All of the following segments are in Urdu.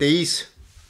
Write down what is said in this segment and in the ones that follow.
23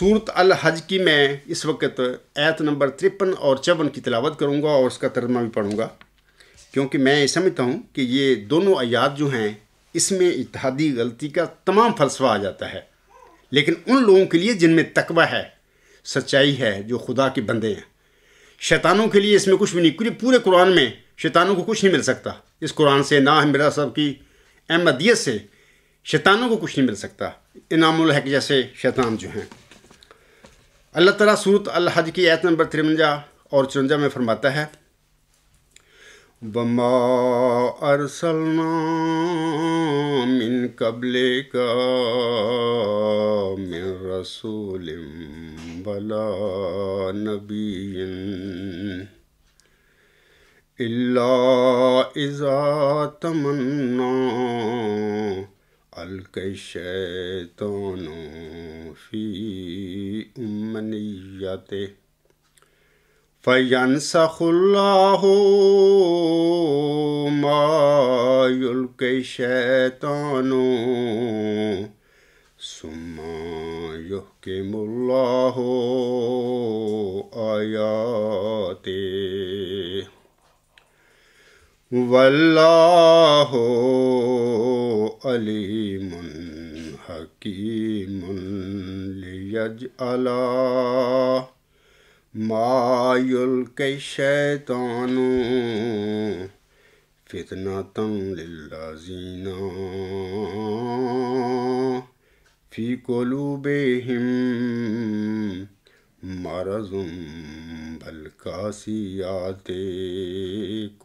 سورت الحج کی میں اس وقت آیت نمبر 53 اور 54 کی تلاوت کروں گا اور اس کا ترجمہ بھی پڑھوں گا، کیونکہ میں یہ سمجھتا ہوں کہ یہ دونوں آیات جو ہیں اس میں اتحادی غلطی کا تمام فلسفہ آ جاتا ہے، لیکن ان لوگوں کے لیے جن میں تقوی ہے، سچائی ہے، جو خدا کے بندے ہیں۔ شیطانوں کے لیے اس میں کچھ بھی نہیں، پورے قرآن میں شیطانوں کو کچھ نہیں مل سکتا اس قرآن سے، نہ مرزا صاحب کی احمدیت سے شیطانوں کو کچھ نہیں مل سکتا، انعام الحق جیسے شیطان جو ہیں۔ اللہ تعالیٰ سورت الحج کی آیت نمبر 53 اور 54 میں فرماتا ہے، وَمَا أَرْسَلْنَا مِن قَبْلِكَ مِن رَّسُولٍ وَلَا نَبِيٍّ إِلَّا إِذَا تَمَنَّىٰ أَلْقَى الشَّيْطَانُ فِي أُمْنِيَّتِهِ فَيَنسَخُ اللَّهُ مَا يُلْقِي الشَّيْطَانُ ثُمَّ يُحْكِمُ اللَّهُ آيَاتِهِ وَاللَّهُ عَلِيمٌ حَكِيمٌ لِيَجْعَلَ مَا يُلْقِي الشَّيْطَانُ فِتْنَةً لِلَّذِينَ فِي قُلُوبِهِم مَّرَضٌ بَالْقَاسِيَاتِ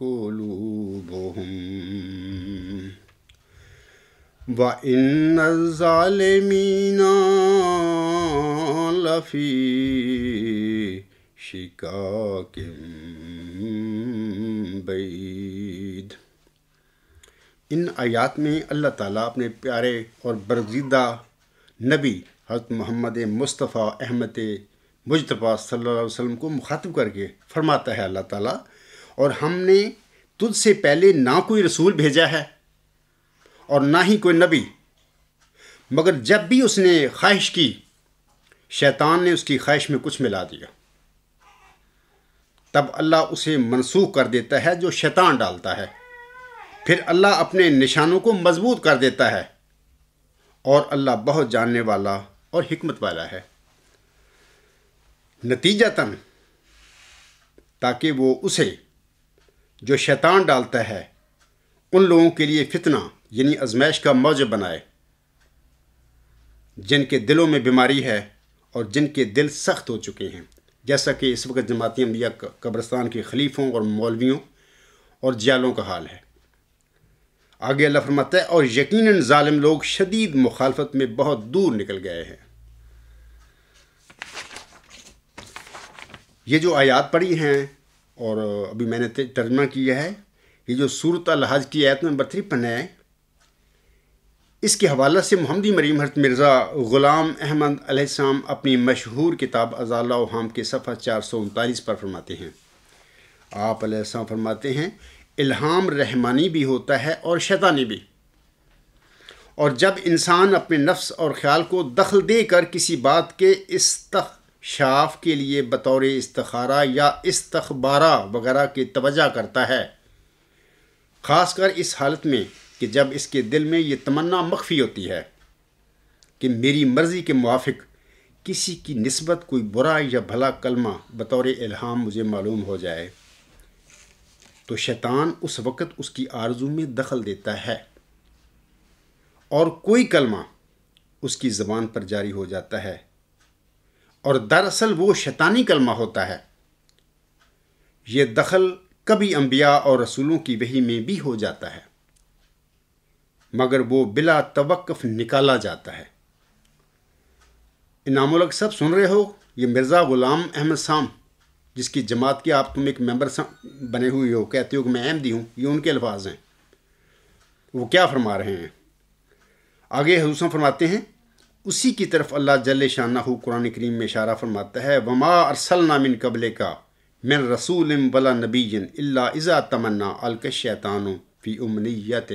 قُلُوبُهُمْ وَإِنَّ الظَّالِمِينَ لَفِي شِقَاقٍ بَعِيدٍ۔ ان آیات میں اللہ تعالیٰ اپنے پیارے اور برگزیدہ نبی حضرت محمد مصطفیٰ احمد مجتبیٰ صلی اللہ علیہ وسلم کو مخاطب کر کے فرماتا ہے، اللہ تعالیٰ، اور ہم نے تجھ سے پہلے نہ کوئی رسول بھیجا ہے اور نہ ہی کوئی نبی، مگر جب بھی اس نے خواہش کی شیطان نے اس کی خواہش میں کچھ ملا دیا، تب اللہ اسے منسوخ کر دیتا ہے جو شیطان ڈالتا ہے، پھر اللہ اپنے نشانوں کو مضبوط کر دیتا ہے، اور اللہ بہت جاننے والا اور حکمت والا ہے۔ نتیجتاً تاکہ وہ اسے جو شیطان ڈالتا ہے ان لوگوں کے لیے فتنہ یعنی آزمائش کا موجب بنائے جن کے دلوں میں بیماری ہے اور جن کے دل سخت ہو چکے ہیں، جیسا کہ اس وقت جماعتی انبیاء قبرستان کے خلیفوں اور مولویوں اور جیالوں کا حال ہے۔ آگے اللہ فرماتا ہے، اور یقیناً ظالم لوگ شدید مخالفت میں بہت دور نکل گئے ہیں۔ یہ جو آیات پڑھی ہیں اور ابھی میں نے ترجمہ کیا ہے، یہ جو سورت الحج کی آیت نمبر 53 ہے، اس کے حوالہ سے محمدی مریم حضرت مرزا غلام احمد علیہ السلام اپنی مشہور کتاب اضالہ اوہام کے صفحہ 439 پر فرماتے ہیں۔ آپ علیہ السلام فرماتے ہیں، الہام رحمانی بھی ہوتا ہے اور شیطانی بھی، اور جب انسان اپنے نفس اور خیال کو دخل دے کر کسی بات کے استکشاف کے لیے بطور استخارہ یا استخبارہ وغیرہ کی توجہ کرتا ہے، خاص کر اس حالت میں کہ جب اس کے دل میں یہ تمنا مخفی ہوتی ہے کہ میری مرضی کے موافق کسی کی نسبت کوئی برا یا بھلا کلمہ بطور الہام مجھے معلوم ہو جائے، تو شیطان اس وقت اس کی آرزو میں دخل دیتا ہے اور کوئی کلمہ اس کی زبان پر جاری ہو جاتا ہے، اور دراصل وہ شیطانی کلمہ ہوتا ہے۔ یہ دخل کبھی انبیاء اور رسولوں کی وحی میں بھی ہو جاتا ہے، مگر وہ بلا توقف نکالا جاتا ہے۔ انعام الحق صاحب سن رہے ہو، یہ مرزا غلام احمد صاحب جس کی جماعت کے آپ تم ایک ممبر بنے ہوئے ہو، کہتے ہو کہ میں احمدی ہوں، یہ ان کے الفاظ ہیں، وہ کیا فرما رہے ہیں۔ آگے حضور فرماتے ہیں، اسی کی طرف اللہ جل شانہ قرآن کریم میں اشارہ فرماتا ہے، وما ارسلنا من قبلک من رسول ولا نبی الا اذا تمنى القى الشیطان فی امنیتہ۔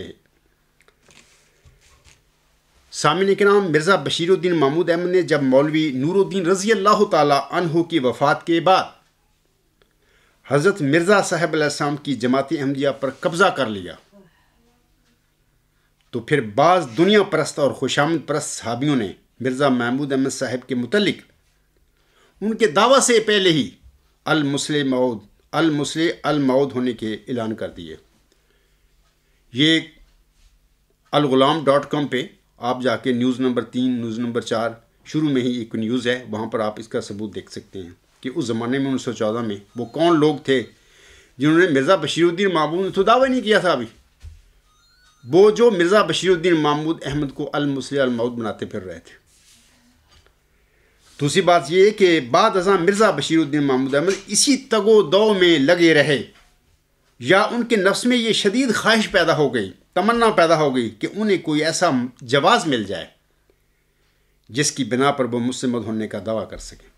سامعین کرام، مرزا بشیر الدین محمود احمد نے جب مولوی نور الدین رضی اللہ تعالی عنہ کی وفات کے بعد حضرت مرزا صاحب علیہ السلام کی جماعت احمدیہ پر قبضہ کر لیا تو پھر بعض دنیا پرست اور خوشامد پرست صحابیوں نے مرزا محمود احمد صاحب کے متعلق ان کے دعویٰ سے پہلے ہی المسلح المعود ہونے کے اعلان کر دیے۔ یہ الغلام.com پہ آپ جا کے نیوز نمبر 3 نیوز نمبر 4 شروع میں ہی ایک نیوز ہے، وہاں پر آپ اس کا ثبوت دیکھ سکتے ہیں کہ اس زمانے میں 1914 میں وہ کون لوگ تھے جنہوں نے مرزا بشیر الدین محمود نے تو دعویٰ نہیں کیا تھا ابھی، وہ جو مرزا بشیر الدین محمود احمد کو المسلح المعود بناتے پھر رہے تھے۔ دوسری بات یہ کہ بعد ازاں مرزا بشیر الدین محمود احمد اسی تگ و دو میں لگے رہے، یا ان کے نفس میں یہ شدید خواہش پیدا ہو گئی، تمنا پیدا ہو گئی کہ انہیں کوئی ایسا جواز مل جائے جس کی بنا پر وہ مسلم ہونے کا دعویٰ کر سکیں۔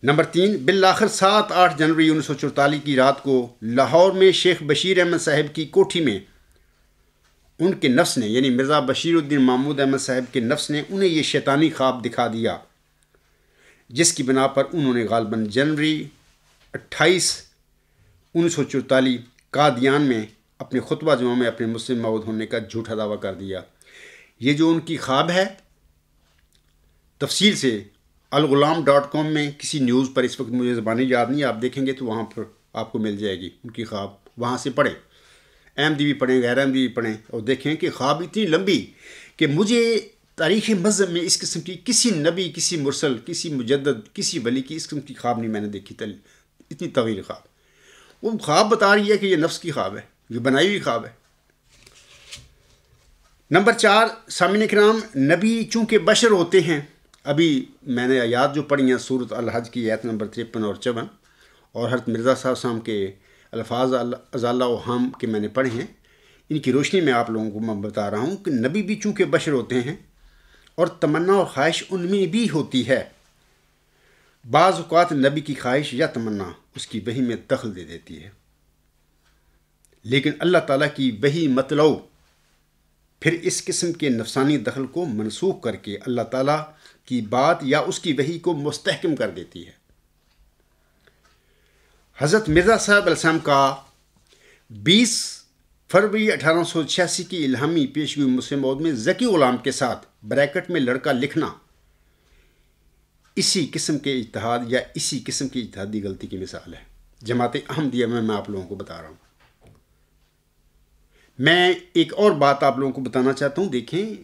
نمبر 3، بالآخر 7-8 جنوری 1944 کی رات کو لاہور میں شیخ بشیر احمد صاحب کی کوٹھی میں ان کے نفس نے، یعنی مرزا بشیر الدین محمود احمد صاحب کے نفس نے انہیں یہ شیطانی خواب دکھا دیا، جس کی بنا پر انہوں نے غالباً جنوری 28 1944 قادیان میں اپنے خطبہ جمعہ میں اپنے مسلم معود ہونے کا جھوٹا دعویٰ کر دیا۔ یہ جو ان کی خواب ہے تفصیل سے الغلام.com میں کسی نیوز پر، اس وقت مجھے زبانی یاد نہیں، آپ دیکھیں گے تو وہاں پر آپ کو مل جائے گی ان کی خواب، وہاں سے پڑھیں، احمدی بھی پڑھیں، غیر احمدی بھی پڑھیں، اور دیکھیں کہ خواب اتنی لمبی کہ مجھے تاریخ مذہب میں اس قسم کی کسی نبی، کسی مرسل، کسی مجدد، کسی ولی کی اس قسم کی خواب نہیں میں نے دیکھی، اتنی طویل خواب۔ وہ خواب بتا رہی ہے کہ یہ نفس کی خواب ہے، یہ بنائی ہوئی خواب ہے۔ نمبر 4، سامعین کرام، نبی چونکہ بشر ہوتے ہیں، ابھی میں نے آیات جو پڑھی ہیں سورۃ الحج کی آیت نمبر 53 اور 54 اور حضرت مرزا صاحب صاحب کے الفاظ ازالہ و ہم کے میں نے پڑھے ہیں، ان کی روشنی میں آپ لوگوں کو میں بتا رہا ہوں کہ نبی بھی چونکہ بشر ہوتے ہیں اور تمنا اور خواہش ان میں بھی ہوتی ہے۔ بعض اوقات نبی کی خواہش یا تمنا اس کی وحی میں دخل دے دیتی ہے، لیکن اللہ تعالیٰ کی وحی مطلع پھر اس قسم کے نفسانی دخل کو منسوخ کر کے اللہ تعالیٰ کی بات یا اس کی وحی کو مستحکم کر دیتی ہے۔ حضرت مرزا صاحب علیہ السلام کا 20 فروری 1886 کی الہامی پیشگوئی مسلم معود میں ذکی غلام کے ساتھ بریکٹ میں لڑکا لکھنا اسی قسم کے اجتہاد یا اسی قسم کی اجتہادی غلطی کی مثال ہے۔ جماعت احمدیہ میں آپ لوگوں کو بتا رہا ہوں۔ میں ایک اور بات آپ لوگوں کو بتانا چاہتا ہوں، دیکھیں،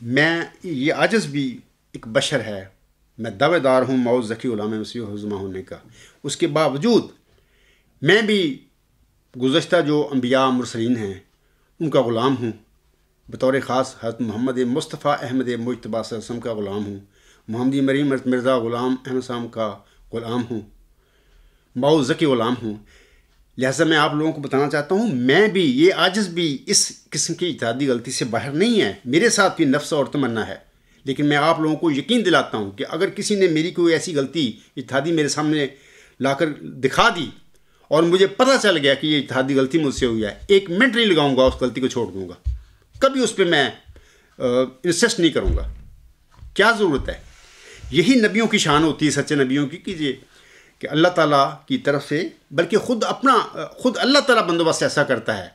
میں یہ عاجز بھی ایک بشر ہے، میں دعوے دار ہوں معوذ ذکی غلام مسیح العظمہ ہونے کا، اس کے باوجود میں بھی گزشتہ جو انبیاء مرسلین ہیں ان کا غلام ہوں، بطور خاص حضرت محمد مصطفیٰ احمد مجتبیٰ صلی اللہ علیہ وسلم کا غلام ہوں، محمدی مریم حضرت مرزا غلام احمد صاحب کا غلام ہوں، معوذ ذکی غلام ہوں۔ لہٰذا میں آپ لوگوں کو بتانا چاہتا ہوں، میں بھی، یہ عاجز بھی اس قسم کی اجتہادی غلطی سے باہر نہیں ہے، میرے ساتھ بھی نفس اور تمنا ہے، لیکن میں آپ لوگوں کو یقین دلاتا ہوں کہ اگر کسی نے میری کوئی ایسی غلطی اجتہادی میرے سامنے لا کر دکھا دی اور مجھے پتہ چل گیا کہ یہ اجتہادی غلطی مجھ سے ہوئی ہے، 1 منٹ نہیں لگاؤں گا، اس غلطی کو چھوڑ دوں گا، کبھی اس پہ میں انسسٹ نہیں کروں گا۔ کیا ضرورت ہے؟ یہی نبیوں کی شان ہوتی ہے، سچے نبیوں کی، کہ اللہ تعالیٰ کی طرف سے، بلکہ خود اللہ تعالیٰ بندوبست ایسا کرتا ہے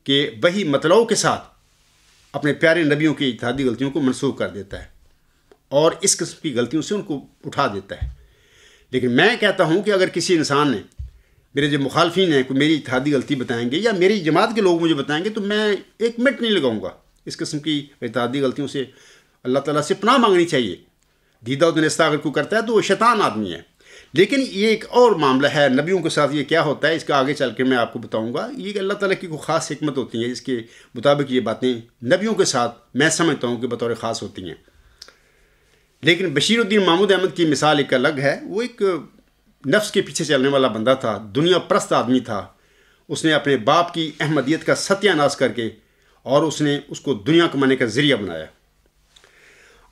کہ وہی مطلع کے ساتھ اپنے پیارے نبیوں کی اجتہادی غلطیوں کو منسوخ کر دیتا ہے اور اس قسم کی غلطیوں سے ان کو اٹھا دیتا ہے۔ لیکن میں کہتا ہوں کہ اگر کسی انسان نے، میرے جو مخالفین ہیں، کوئی میری اجتہادی غلطی بتائیں گے یا میری جماعت کے لوگ مجھے بتائیں گے تو میں 1 منٹ نہیں لگاؤں گا۔ اس قسم کی اجتہادی غلطیوں سے اللہ تعالیٰ سے پناہ مانگنی چاہیے۔ دیدہ و دنستہ اگر کوئی کرتا ہے تو وہ شیطان آدمی ہے۔ لیکن یہ ایک اور معاملہ ہے، نبیوں کے ساتھ یہ کیا ہوتا ہے، اس کا آگے چل کے میں آپ کو بتاؤں گا۔ یہ کہ اللہ تعالیٰ کی کوئی خاص حکمت ہوتی ہے، اس کے مطابق یہ باتیں نبیوں کے ساتھ میں سمجھتا ہوں کہ بطور خاص ہوتی ہیں۔ لیکن بشیر الدین محمود احمد کی مثال ایک الگ ہے۔ وہ ایک نفس کے پیچھے چلنے والا بندہ تھا، دنیا پرست آدمی تھا۔ اس نے اپنے باپ کی احمدیت کا ستیہ ناش کر کے اور اس نے اس کو دنیا کمانے کا ذریعہ بنایا۔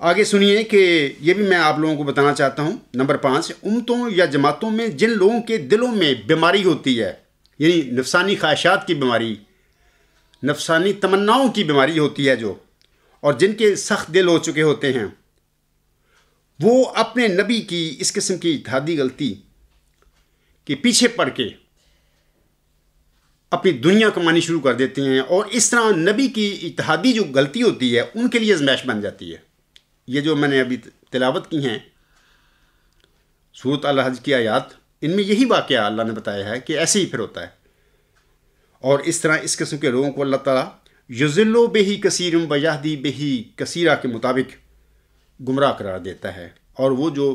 آگے سنیے کہ یہ بھی میں آپ لوگوں کو بتانا چاہتا ہوں۔ نمبر 5، امتوں یا جماعتوں میں جن لوگوں کے دلوں میں بیماری ہوتی ہے، یعنی نفسانی خواہشات کی بیماری، نفسانی تمناؤں کی بیماری ہوتی ہے جو، اور جن کے سخت دل ہو چکے ہوتے ہیں، وہ اپنے نبی کی اس قسم کی اتحادی غلطی کے پیچھے پڑ کے اپنی دنیا کمانی شروع کر دیتے ہیں، اور اس طرح نبی کی اتحادی جو غلطی ہوتی ہے ان کے لیے آزمائش بن جاتی ہے۔ یہ جو میں نے ابھی تلاوت کی ہیں سورۃ الحج کی آیات، ان میں یہی واقعہ اللہ نے بتایا ہے کہ ایسے ہی پھر ہوتا ہے، اور اس طرح اس قسم کے لوگوں کو اللہ تعالیٰ یضل بہ کثیر و یہدی بہ کثیرہ کے مطابق گمراہ قرار دیتا ہے، اور وہ جو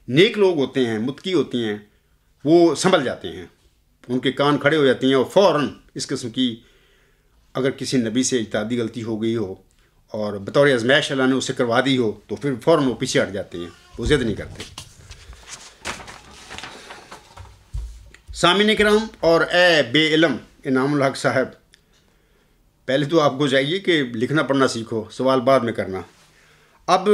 نیک لوگ ہوتے ہیں، متقی ہوتے ہیں، وہ سنبھل جاتے ہیں، ان کے کان کھڑے ہو جاتے ہیں، اور فوراً اس قسم کی اگر کسی نبی سے اتحادی غلطی ہو گئی ہو اور بطور آزمائش اللہ نے اسے کروا دی ہو تو پھر فوراً وہ پیچھے ہٹ جاتے ہیں، وہ ضد نہیں کرتے۔ سامعین کرام اور اے بے علم انعام الحق صاحب، پہلے تو آپ کو چاہیے کہ لکھنا پڑھنا سیکھو، سوال بعد میں کرنا۔ اب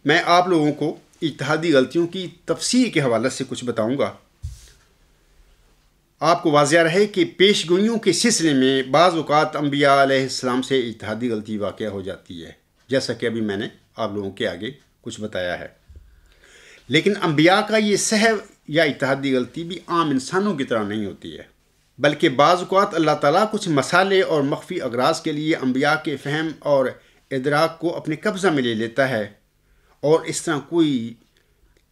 میں آپ لوگوں کو اتحادی غلطیوں کی تفسیر کے حوالے سے کچھ بتاؤں گا۔ آپ کو واضح رہے کہ پیش گوئیوں کے سلسلے میں بعض اوقات انبیاء علیہ السلام سے اتحادی غلطی واقع ہو جاتی ہے، جیسا کہ ابھی میں نے آپ لوگوں کے آگے کچھ بتایا ہے، لیکن انبیاء کا یہ سہو یا اتحادی غلطی بھی عام انسانوں کی طرح نہیں ہوتی ہے، بلکہ بعض اوقات اللہ تعالیٰ کچھ مسالے اور مخفی اغراض کے لیے انبیاء کے فہم اور ادراک کو اپنے قبضہ میں لے لیتا ہے، اور اس طرح کوئی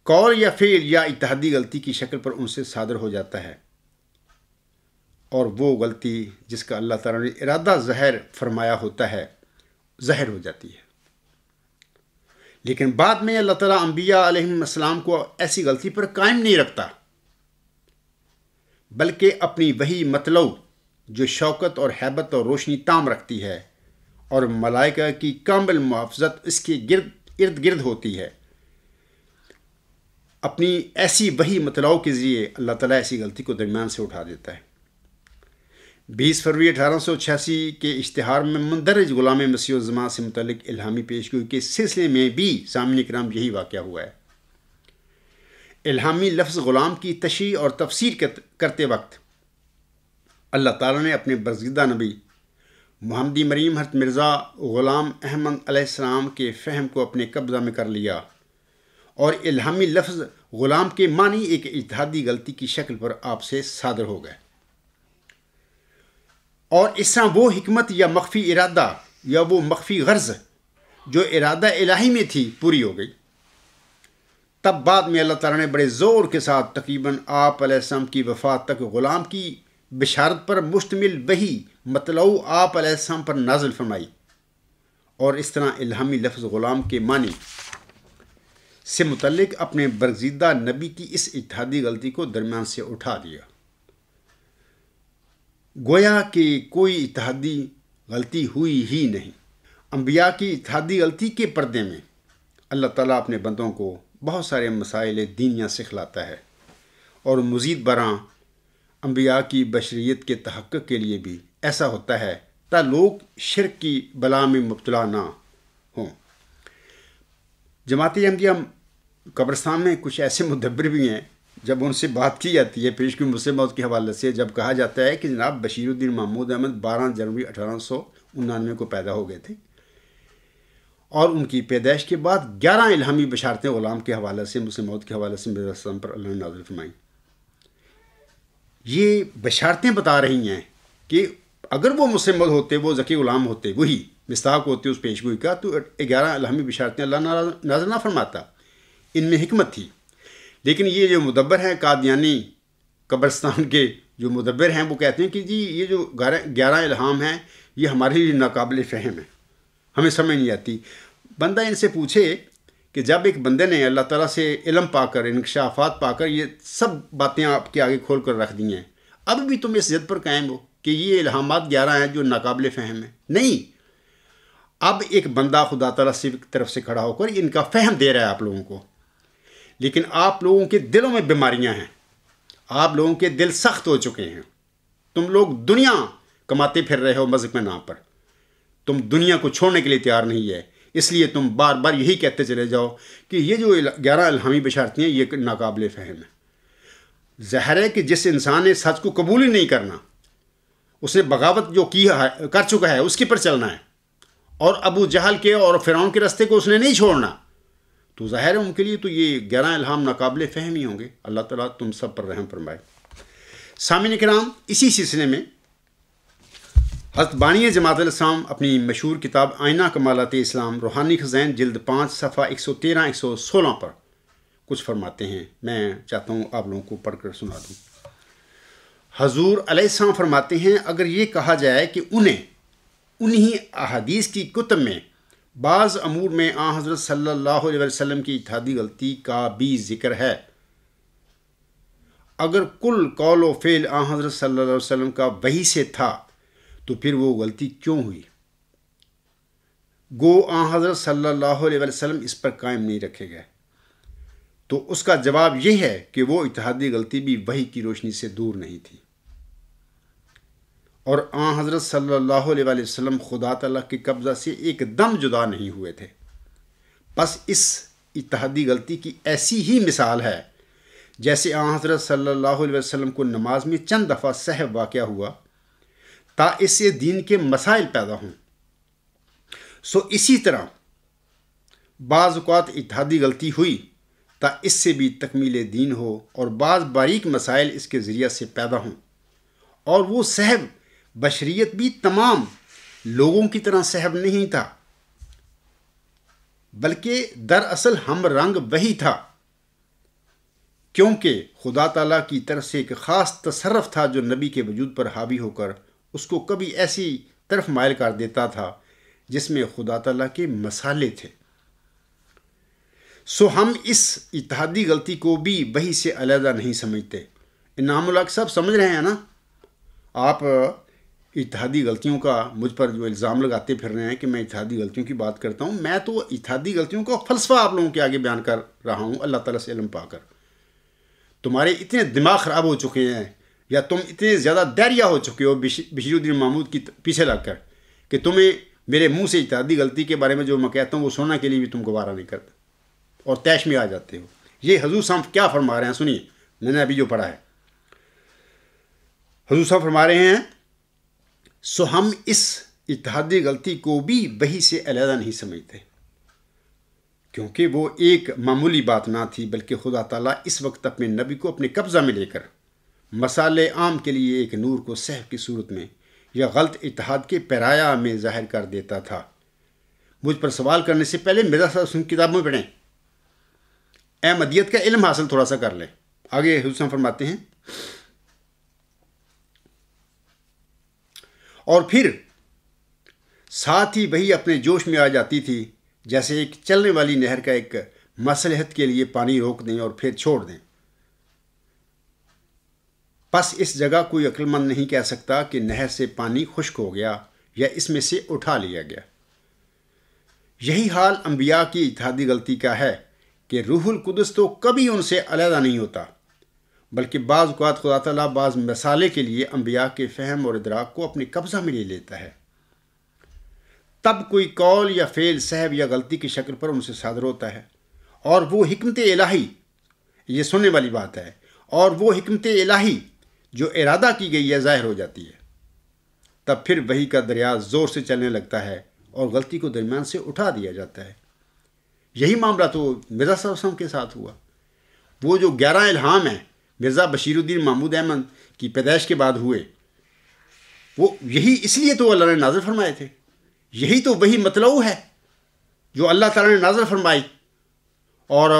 قول یا فعل یا اتحادی غلطی کی شکل پر ان سے صادر ہو جاتا ہے، اور وہ غلطی جس کا اللہ تعالیٰ نے ارادہ ظاہر فرمایا ہوتا ہے ظاہر ہو جاتی ہے۔ لیکن بعد میں اللہ تعالیٰ انبیاء علیہ السلام کو ایسی غلطی پر قائم نہیں رکھتا، بلکہ اپنی وہی مطلوع جو شوکت اور ہیبت اور روشنی تام رکھتی ہے اور ملائکہ کی کامل محافظت اس کے ارد گرد ہوتی ہے، اپنی ایسی وہی مطلوع کے ذریعے اللہ تعالیٰ ایسی غلطی کو درمیان سے اٹھا دیتا ہے۔ 20 فروری 1886 کے اشتہار میں مندرج غلام مسیح الزمان سے متعلق الہامی پیشگوئی کے سلسلے میں بھی سامعین کرام یہی واقعہ ہوا ہے۔ الہامی لفظ غلام کی تشریح اور تفسیر کرتے وقت اللہ تعالیٰ نے اپنے برگزیدہ نبی محمدی مریم حضرت مرزا غلام احمد علیہ السلام کے فہم کو اپنے قبضہ میں کر لیا، اور الہامی لفظ غلام کے معنی ایک اتحادی غلطی کی شکل پر آپ سے صادر ہو گئے، اور اس طرح وہ حکمت یا مخفی ارادہ یا وہ مخفی غرض جو ارادہ الہی میں تھی پوری ہو گئی۔ تب بعد میں اللہ تعالیٰ نے بڑے زور کے ساتھ تقریباً آپ علیہ السلام کی وفات تک غلام کی بشارت پر مشتمل وہی مطلوع آپ علیہ السلام پر نازل فرمائی، اور اس طرح الہامی لفظ غلام کے معنی سے متعلق اپنے برگزیدہ نبی کی اس اتحادی غلطی کو درمیان سے اٹھا دیا۔ گویا کہ کوئی اتحادی غلطی ہوئی ہی نہیں۔ انبیاء کی اتحادی غلطی کے پردے میں اللہ تعالیٰ اپنے بندوں کو بہت سارے مسائل دینیہ سکھلاتا ہے، اور مزید برآں انبیاء کی بشریت کے تحقق کے لیے بھی ایسا ہوتا ہے تاکہ لوگ شرک کی بلا میں مبتلا نہ ہوں۔ جماعت احمدیہ قبرستان میں کچھ ایسے مدبر بھی ہیں، جب ان سے بات کی جاتی ہے پیشگوئی مسلم موت کے حوالے سے، جب کہا جاتا ہے کہ جناب بشیر الدین محمود احمد 12 جنوری 1899 کو پیدا ہو گئے تھے، اور ان کی پیدائش کے بعد 11 الہامی بشارتیں غلام کے حوالے سے، مسلم موت کے حوالے سے مرزا السلام پر اللہ نے نازل فرمائیں۔ یہ بشارتیں بتا رہی ہیں کہ اگر وہ مسلم موت ہوتے، وہ ذکی غلام ہوتے، وہی مصداق ہوتے اس پیشگوئی کا، تو 11 الہامی بشارتیں اللہ نازل نہ فرماتا۔ ان میں حکمت تھی۔ لیکن یہ جو مدبر ہیں قادیانی قبرستان کے جو مدبر ہیں، وہ کہتے ہیں کہ جی یہ جو 11 الہام ہیں یہ ہمارے لیے ناقابل فہم ہے، ہمیں سمجھ نہیں آتی۔ بندہ ان سے پوچھے کہ جب ایک بندے نے اللہ تعالیٰ سے علم پا کر، انکشافات پا کر یہ سب باتیں آپ کے آگے کھول کر رکھ دی ہیں، اب بھی تم اس ضد پر قائم ہو کہ یہ الہامات 11 ہیں جو ناقابل فہم ہیں؟ نہیں، اب ایک بندہ خدا تعالیٰ کی طرف سے کھڑا ہو کر ان کا فہم دے رہا ہے آپ لوگوں کو، لیکن آپ لوگوں کے دلوں میں بیماریاں ہیں، آپ لوگوں کے دل سخت ہو چکے ہیں، تم لوگ دنیا کماتے پھر رہے ہو مذہب میں نام پر، تم دنیا کو چھوڑنے کے لیے تیار نہیں ہے، اس لیے تم بار بار یہی کہتے چلے جاؤ کہ یہ جو 11 الہامی بشارتیں ہیں یہ ناقابل فہم ہے۔ ظاہر ہے کہ جس انسان نے سچ کو قبول ہی نہیں کرنا، اس نے بغاوت جو کر چکا ہے اس کے پر چلنا ہے، اور ابو جہل کے اور فرعون کے راستے کو اس نے نہیں چھوڑنا، تو ظاہر ہے ان کے لیے تو یہ 11 الہام ناقابل فہم ہی ہوں گے۔ اللہ تعالیٰ تم سب پر رحم فرمائے۔ سامعین کرام، اسی سلسلے میں حضرت بانی جماعت الاسلام اپنی مشہور کتاب آئینہ کمالات اسلام روحانی خزائن جلد 5 صفحہ 113 116 پر کچھ فرماتے ہیں، میں چاہتا ہوں آپ لوگوں کو پڑھ کر سنا دوں۔ حضور علیہ السلام فرماتے ہیں، اگر یہ کہا جائے کہ انہی احادیث کی کتب میں بعض امور میں آن حضرت صلی اللہ علیہ وسلم کی اجتہادی غلطی کا بھی ذکر ہے، اگر کل قول و فعل آن حضرت صلی اللہ علیہ وسلم کا وحی سے تھا تو پھر وہ غلطی کیوں ہوئی؟ گو آن حضرت صلی اللہ علیہ وسلم اس پر قائم نہیں رکھے گئے، تو اس کا جواب یہ ہے کہ وہ اجتہادی غلطی بھی وحی کی روشنی سے دور نہیں تھی، اور آن حضرت صلی اللہ علیہ وسلم خدا تعالیٰ کے قبضہ سے ایک دم جدا نہیں ہوئے تھے۔ بس اس اجتہادی غلطی کی ایسی ہی مثال ہے جیسے آن حضرت صلی اللہ علیہ وسلم کو نماز میں چند دفعہ سہو واقعہ ہوا تا اس سے دین کے مسائل پیدا ہوں، سو اسی طرح بعض اوقات اجتہادی غلطی ہوئی تا اس سے بھی تکمیل دین ہو، اور بعض باریک مسائل اس کے ذریعہ سے پیدا ہوں، اور وہ سہو بشریت بھی تمام لوگوں کی طرح سہو نہیں تھا، بلکہ دراصل ہم رنگ وہی تھا، کیونکہ خدا تعالیٰ کی طرف سے ایک خاص تصرف تھا جو نبی کے وجود پر حاوی ہو کر اس کو کبھی ایسی طرف مائل کر دیتا تھا جس میں خدا تعالیٰ کے مصالحے تھے۔ سو ہم اس اجتہادی غلطی کو بھی وحی سے علیحدہ نہیں سمجھتے۔ انعام الحق صاحب سمجھ رہے ہیں نا؟ آپ اجتہادی غلطیوں کا مجھ پر جو الزام لگاتے پھر رہے ہیں کہ میں اجتہادی غلطیوں کی بات کرتا ہوں، میں تو اجتہادی غلطیوں کا فلسفہ آپ لوگوں کے آگے بیان کر رہا ہوں اللہ تعالیٰ سے علم پا کر۔ تمہارے اتنے دماغ خراب ہو چکے ہیں، یا تم اتنے زیادہ دہریہ ہو چکے ہو بشیر الدین محمود کی پیچھے لگ کر، کہ تمہیں میرے منہ سے اجتہادی غلطی کے بارے میں جو میں کہتا ہوں وہ سننے کے لیے بھی تم گوارہ نہیں کرتا، اور طیش میں آ جاتے ہو۔ یہ حضور صاحب کیا فرما رہے ہیں سنیے، میں نے ابھی جو پڑھا ہے۔ حضور صاحب فرما رہے ہیں، سو ہم اس اجتہادی غلطی کو بھی وحی سے علیحدہ نہیں سمجھتے، کیونکہ وہ ایک معمولی بات نہ تھی، بلکہ خدا تعالیٰ اس وقت اپنے نبی کو اپنے قبضہ میں لے کر مصالح عام کے لیے ایک نور کو سہو کی صورت میں یا غلط اتحاد کے پیرایا میں ظاہر کر دیتا تھا۔ مجھ پر سوال کرنے سے پہلے مرزا صاحب کتابوں میں پڑھیں، احمدیت کا علم حاصل تھوڑا سا کر لیں۔ آگے حضور صاحب فرماتے ہیں، اور پھر ساتھ ہی وہی اپنے جوش میں آ جاتی تھی، جیسے ایک چلنے والی نہر کا ایک مصلحت کے لیے پانی روک دیں اور پھر چھوڑ دیں۔ بس اس جگہ کوئی عقل مند نہیں کہہ سکتا کہ نہر سے پانی خشک ہو گیا یا اس میں سے اٹھا لیا گیا۔ یہی حال انبیاء کی اجتہادی غلطی کا ہے کہ روح القدس تو کبھی ان سے علیحدہ نہیں ہوتا، بلکہ بعض اوقات خدا تعالیٰ بعض مصالح کے لیے انبیاء کے فہم اور ادراک کو اپنے قبضہ میں لے لیتا ہے، تب کوئی قول یا فعل سہو یا غلطی کی شکل پر ان سے صادر ہوتا ہے، اور وہ حکمت الہی، یہ سننے والی بات ہے، اور وہ حکمت الہی جو ارادہ کی گئی ہے ظاہر ہو جاتی ہے۔ تب پھر وحی کا دریا زور سے چلنے لگتا ہے اور غلطی کو درمیان سے اٹھا دیا جاتا ہے۔ یہی معاملہ تو مرزا صاحب کے ساتھ ہوا۔ وہ جو 11 الہام ہیں مرزا بشیر الدین محمود احمد کی پیدائش کے بعد ہوئے، وہ یہی اس لیے تو اللہ نے نازل فرمائے تھے، یہی تو وہی مطلوع ہے جو اللہ تعالیٰ نے نازل فرمائی، اور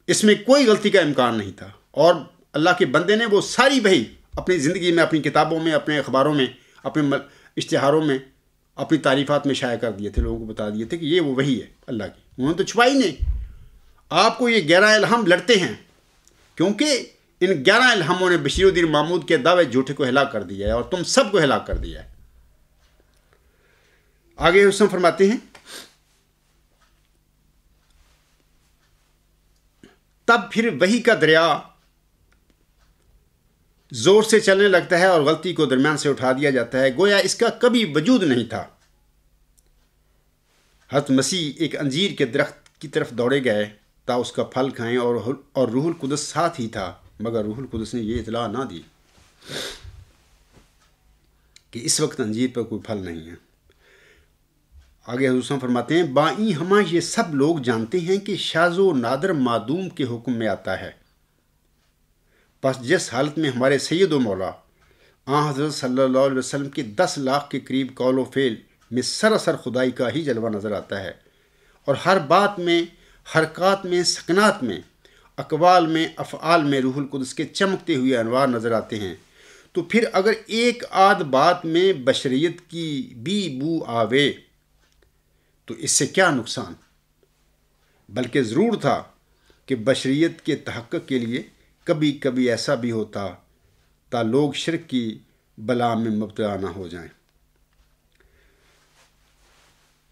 اس میں کوئی غلطی کا امکان نہیں تھا، اور اللہ کے بندے نے وہ ساری وحی اپنی زندگی میں، اپنی کتابوں میں، اپنے اخباروں میں، اپنے اشتہاروں میں، اپنی تعریفات میں شائع کر دیے تھے، لوگوں کو بتا دیے تھے کہ یہ وہ وحی ہے اللہ کی، انہوں نے تو چھپائی نہیں۔ آپ کو یہ 11 الہام لڑتے ہیں کیونکہ ان 11 الہاموں نے بشیر الدین محمود کے دعوے جھوٹے کو ہلاک کر دیا ہے، اور تم سب کو ہلاک کر دیا ہے۔ آگے حسن فرماتے ہیں، تب پھر وحی کا دریا زور سے چلنے لگتا ہے اور غلطی کو درمیان سے اٹھا دیا جاتا ہے، گویا اس کا کبھی وجود نہیں تھا۔ حضرت مسیح ایک انجیر کے درخت کی طرف دوڑے گئے تا اس کا پھل کھائیں، اور روح القدس ساتھ ہی تھا، مگر روح القدس نے یہ اطلاع نہ دی۔ کہ اس وقت انجیر پر کوئی پھل نہیں ہے۔ آگے حضور صلی اللہ علیہ وسلم فرماتے ہیں بائیں ہمہ یہ سب لوگ جانتے ہیں کہ شاذ و نادر معدوم کے حکم میں آتا ہے، پس جس حالت میں ہمارے سید و مولا حضرت صلی اللہ علیہ وسلم کے 10 لاکھ کے قریب قول و فعل میں سراسر خدائی کا ہی جلوہ نظر آتا ہے، اور ہر بات میں، حرکات میں، سکنات میں، اقوال میں، افعال میں روح القدس کے چمکتے ہوئے انوار نظر آتے ہیں، تو پھر اگر ایک آدھ بات میں بشریت کی بھی بو آوے تو اس سے کیا نقصان؟ بلکہ ضرور تھا کہ بشریت کے تحقق کے لیے کبھی کبھی ایسا بھی ہوتا تا لوگ شرک کی بلا میں مبتلا نہ ہو جائیں۔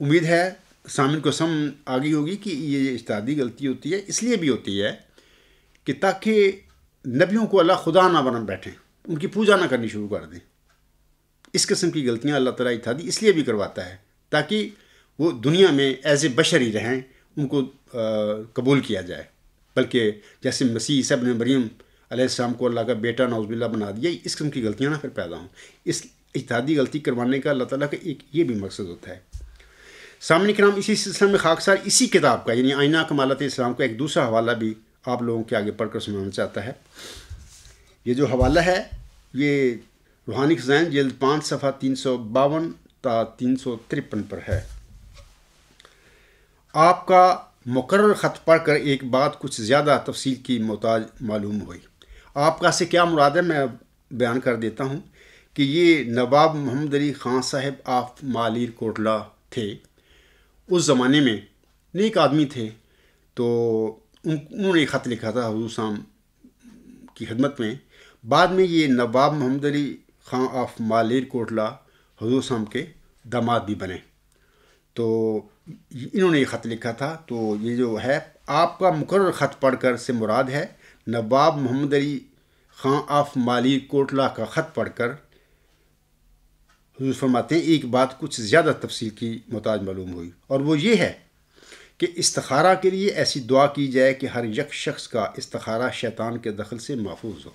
امید ہے سامعین کو سمجھ آ گئی ہوگی کہ یہ اجتہادی غلطی ہوتی ہے، اس لیے بھی ہوتی ہے کہ تاکہ نبیوں کو اللہ خدا نہ بنا بیٹھیں، ان کی پوجا نہ کرنی شروع کر دیں۔ اس قسم کی غلطیاں اللہ تعالیٰ اجتہادی اس لیے بھی کرواتا ہے تاکہ وہ دنیا میں ایز اے بشر ہی رہیں، ان کو قبول کیا جائے، بلکہ جیسے مسیح عیسی ابن مریم علیہ السلام کو اللہ کا بیٹا نعوذ باللہ بنا دیا، اس قسم کی غلطیاں نہ پھر پیدا ہوں۔ اس اجتہادی غلطی کروانے کا اللہ تعالیٰ کا ایک یہ بھی مقصد ہوتا ہے۔ سامعین کرام، اسی سلسلے میں خاکسار اسی کتاب کا یعنی آئینہ کمالات اسلام کا ایک دوسرا حوالہ بھی آپ لوگوں کے آگے پڑھ کر سنانا چاہتا ہے۔ یہ جو حوالہ ہے یہ روحانی خزائن جلد 5 صفحہ 352 تا 353 پر ہے۔ آپ کا مقرر خط پڑھ کر ایک بات کچھ زیادہ تفصیل کی محتاج معلوم ہوئی۔ آپ کا سے کیا مراد ہے میں بیان کر دیتا ہوں کہ یہ نواب محمد علی خان صاحب آف مالیر کوٹلہ تھے، اس زمانے میں نیک آدمی تھے، تو انہوں نے ایک خط لکھا تھا حضور صاحب کی خدمت میں۔ بعد میں یہ نواب محمد علی خان آف مالیر کوٹلہ حضور صاحب کے داماد بھی بنے، تو انہوں نے یہ خط لکھا تھا۔ تو یہ جو ہے آپ کا مقرر خط پڑھ کر سے مراد ہے نواب محمد علی خان آف مالیر کوٹلہ کا خط پڑھ کر حضور فرماتے ہیں ایک بات کچھ زیادہ تفصیل کی محتاج معلوم ہوئی، اور وہ یہ ہے کہ استخارہ کے لیے ایسی دعا کی جائے کہ ہر یک شخص کا استخارہ شیطان کے دخل سے محفوظ ہو۔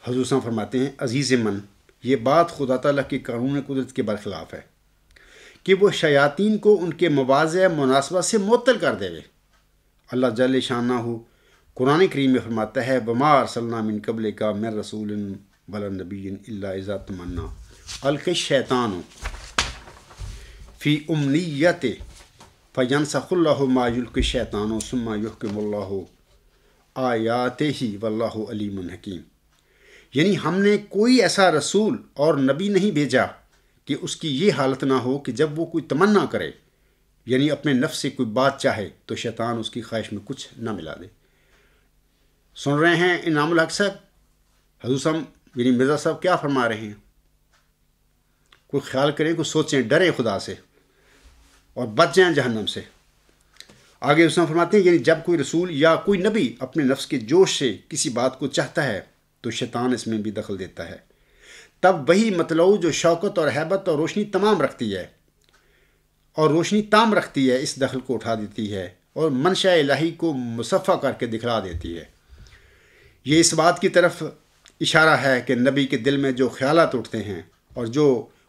حضور صاحب فرماتے ہیں عزیز من، یہ بات خدا تعالیٰ کے قانون قدرت کے برخلاف ہے کہ وہ شیاطین کو ان کے مواضع مناسبت سے معطل کر دے۔ اللہ جل شانہ قرآن کریم میں فرماتا ہے وما ارسلنا من قبلک من رسول ولا نبی الا اذا تمنی القی الشیطان فی امنیت فینسخ اللہ ما یلقی الشیطان ثم یحکم اللہ آیاتہ واللہ علیم حکیم۔ یعنی ہم نے کوئی ایسا رسول اور نبی نہیں بھیجا کہ اس کی یہ حالت نہ ہو کہ جب وہ کوئی تمنا کرے، یعنی اپنے نفس سے کوئی بات چاہے، تو شیطان اس کی خواہش میں کچھ نہ ملا دے۔ سن رہے ہیں انعام الحق صاحب، حضور صاحب یعنی مرزا صاحب کیا فرما رہے ہیں؟ کوئی خیال کریں، کوئی سوچیں، ڈریں خدا سے اور بچ جائیں جہنم سے۔ آگے حضور صاحب فرماتے ہیں یعنی جب کوئی رسول یا کوئی نبی اپنے نفس کے جوش سے کسی بات کو چاہتا ہے تو شیطان اس میں بھی دخل دیتا ہے۔ تب وہی مطلوع جو شوکت اور ہیبت اور روشنی تمام رکھتی ہے اور روشنی تام رکھتی ہے، اس دخل کو اٹھا دیتی ہے اور منشاء الہی کو مصفح کر کے دکھلا دیتی ہے۔ یہ اس بات کی طرف اشارہ ہے کہ نبی کے دل میں جو خیالات اٹھتے ہیں اور جو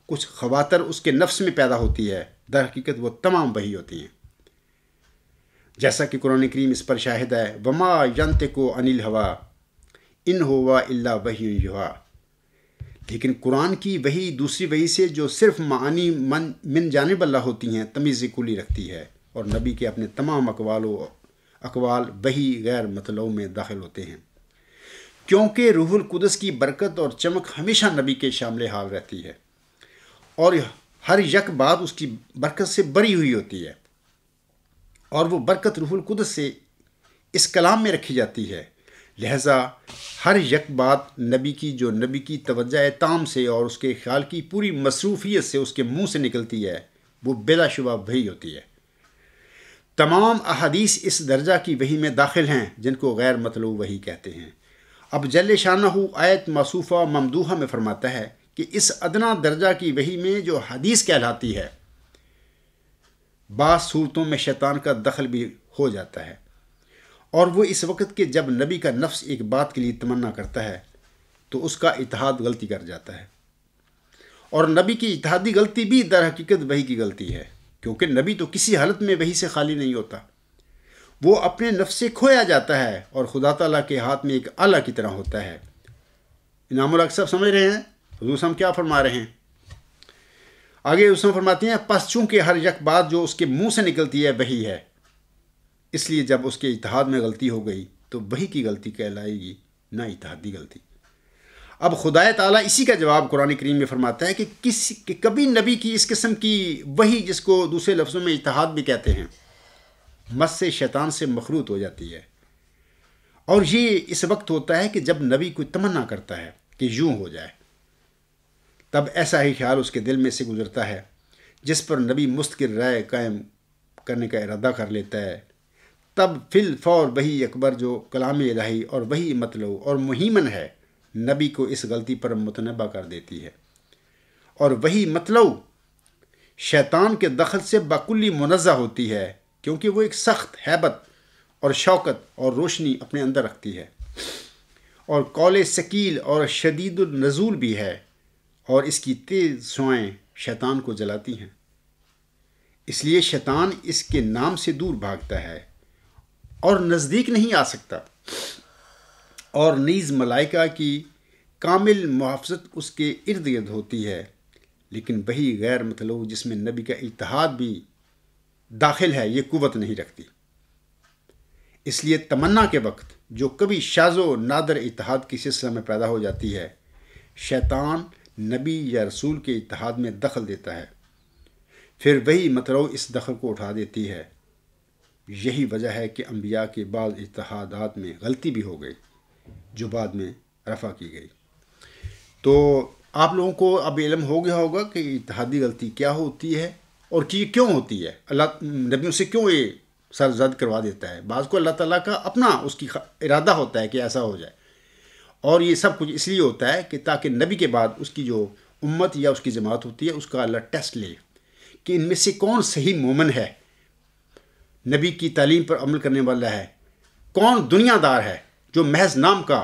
کچھ خواطر اس کے نفس میں پیدا ہوتی ہے، در حقیقت وہ تمام وحی ہوتی ہیں، جیسا کہ قرآن کریم اس پر شاہد ہے وما ینطق عن الہوی ان ہوا الا وحی یوحی۔ لیکن قرآن کی وحی دوسری وحی سے جو صرف معانی من جانب اللہ ہوتی ہیں تمیز کلی رکھتی ہے، اور نبی کے اپنے تمام اقوال وحی غیر مطلوع میں داخل ہوتے ہیں، کیونکہ روح القدس کی برکت اور چمک ہمیشہ نبی کے شامل حال رہتی ہے، اور ہر یک بات اس کی برکت سے بری ہوئی ہوتی ہے، اور وہ برکت روح القدس سے اس کلام میں رکھی جاتی ہے۔ لہذا ہر یک بات نبی کی جو نبی کی توجہ تام سے اور اس کے خیال کی پوری مصروفیت سے اس کے منہ سے نکلتی ہے، وہ بلا شبہ وحی ہوتی ہے۔ تمام احادیث اس درجہ کی وحی میں داخل ہیں جن کو غیر مطلوع وحی کہتے ہیں۔ اب جل شانہ آیت موصوفہ ممدوحہ میں فرماتا ہے کہ اس ادنا درجہ کی وحی میں جو حدیث کہلاتی ہے، بعض صورتوں میں شیطان کا دخل بھی ہو جاتا ہے، اور وہ اس وقت کہ جب نبی کا نفس ایک بات کے لیے تمنا کرتا ہے تو اس کا اتحاد غلطی کر جاتا ہے۔ اور نبی کی اجتہادی غلطی بھی در حقیقت وحی کی غلطی ہے، کیونکہ نبی تو کسی حالت میں وحی سے خالی نہیں ہوتا، وہ اپنے نفس سے کھویا جاتا ہے اور خدا تعالیٰ کے ہاتھ میں ایک آلہ کی طرح ہوتا ہے۔ انعام الحق صاحب سمجھ رہے ہیں حضور صاحب کیا فرما رہے ہیں؟ آگے حضور صاحب فرماتے ہیں پس چونکہ ہر یک بات جو اس کے منہ سے نکلتی ہے وحی ہے، اس لیے جب اس کے اجتہاد میں غلطی ہو گئی تو وحی کی غلطی کہلائے گی، نہ اجتہادی غلطی۔ اب خدا تعالیٰ اسی کا جواب قرآن کریم میں فرماتا ہے کہ کبھی نبی کی اس قسم کی وحی، جس کو دوسرے لفظوں میں اجتہاد بھی کہتے ہیں، مس سے شیطان سے مخلوط ہو جاتی ہے، اور یہ اس وقت ہوتا ہے کہ جب نبی کوئی تمنا کرتا ہے کہ یوں ہو جائے، تب ایسا ہی خیال اس کے دل میں سے گزرتا ہے، جس پر نبی مستقل رائے قائم کرنے کا ارادہ کر لیتا ہے، تب فی الفور وحی اکبر جو کلام الہی اور وحی مطلوع اور مہیمن ہے، نبی کو اس غلطی پر متنبہ کر دیتی ہے، اور وحی مطلوع شیطان کے دخل سے بکلی منزہ ہوتی ہے، کیونکہ وہ ایک سخت ہیبت اور شوکت اور روشنی اپنے اندر رکھتی ہے، اور قول ثقیل اور شدید النزول بھی ہے، اور اس کی تیز شعائیں شیطان کو جلاتی ہیں، اس لیے شیطان اس کے نام سے دور بھاگتا ہے اور نزدیک نہیں آ سکتا، اور نیز ملائکہ کی کامل محافظت اس کے ارد گرد ہوتی ہے، لیکن وہی غیر مطلوع جس میں نبی کا اجتہاد بھی داخل ہے یہ قوت نہیں رکھتی۔ اس لیے تمنا کے وقت جو کبھی شاذ و نادر اجتہاد کی سلسلہ میں پیدا ہو جاتی ہے، شیطان نبی یا رسول کے اجتہاد میں دخل دیتا ہے، پھر وہی مطلوع اس دخل کو اٹھا دیتی ہے۔ یہی وجہ ہے کہ انبیاء کے بعض اجتہادات میں غلطی بھی ہو گئی جو بعد میں رفع کی گئی۔ تو آپ لوگوں کو اب علم ہو گیا ہوگا کہ اجتہادی غلطی کیا ہوتی ہے اور کہ یہ کیوں ہوتی ہے، اللہ نبیوں سے کیوں یہ سرزد کروا دیتا ہے۔ بعض کو اللہ تعالیٰ کا اپنا اس کی ارادہ ہوتا ہے کہ ایسا ہو جائے، اور یہ سب کچھ اس لیے ہوتا ہے کہ تاکہ نبی کے بعد اس کی جو امت یا اس کی جماعت ہوتی ہے اس کا اللہ ٹیسٹ لے کہ ان میں سے کون صحیح مومن ہے، نبی کی تعلیم پر عمل کرنے والا ہے، کون دنیا دار ہے جو محض نام کا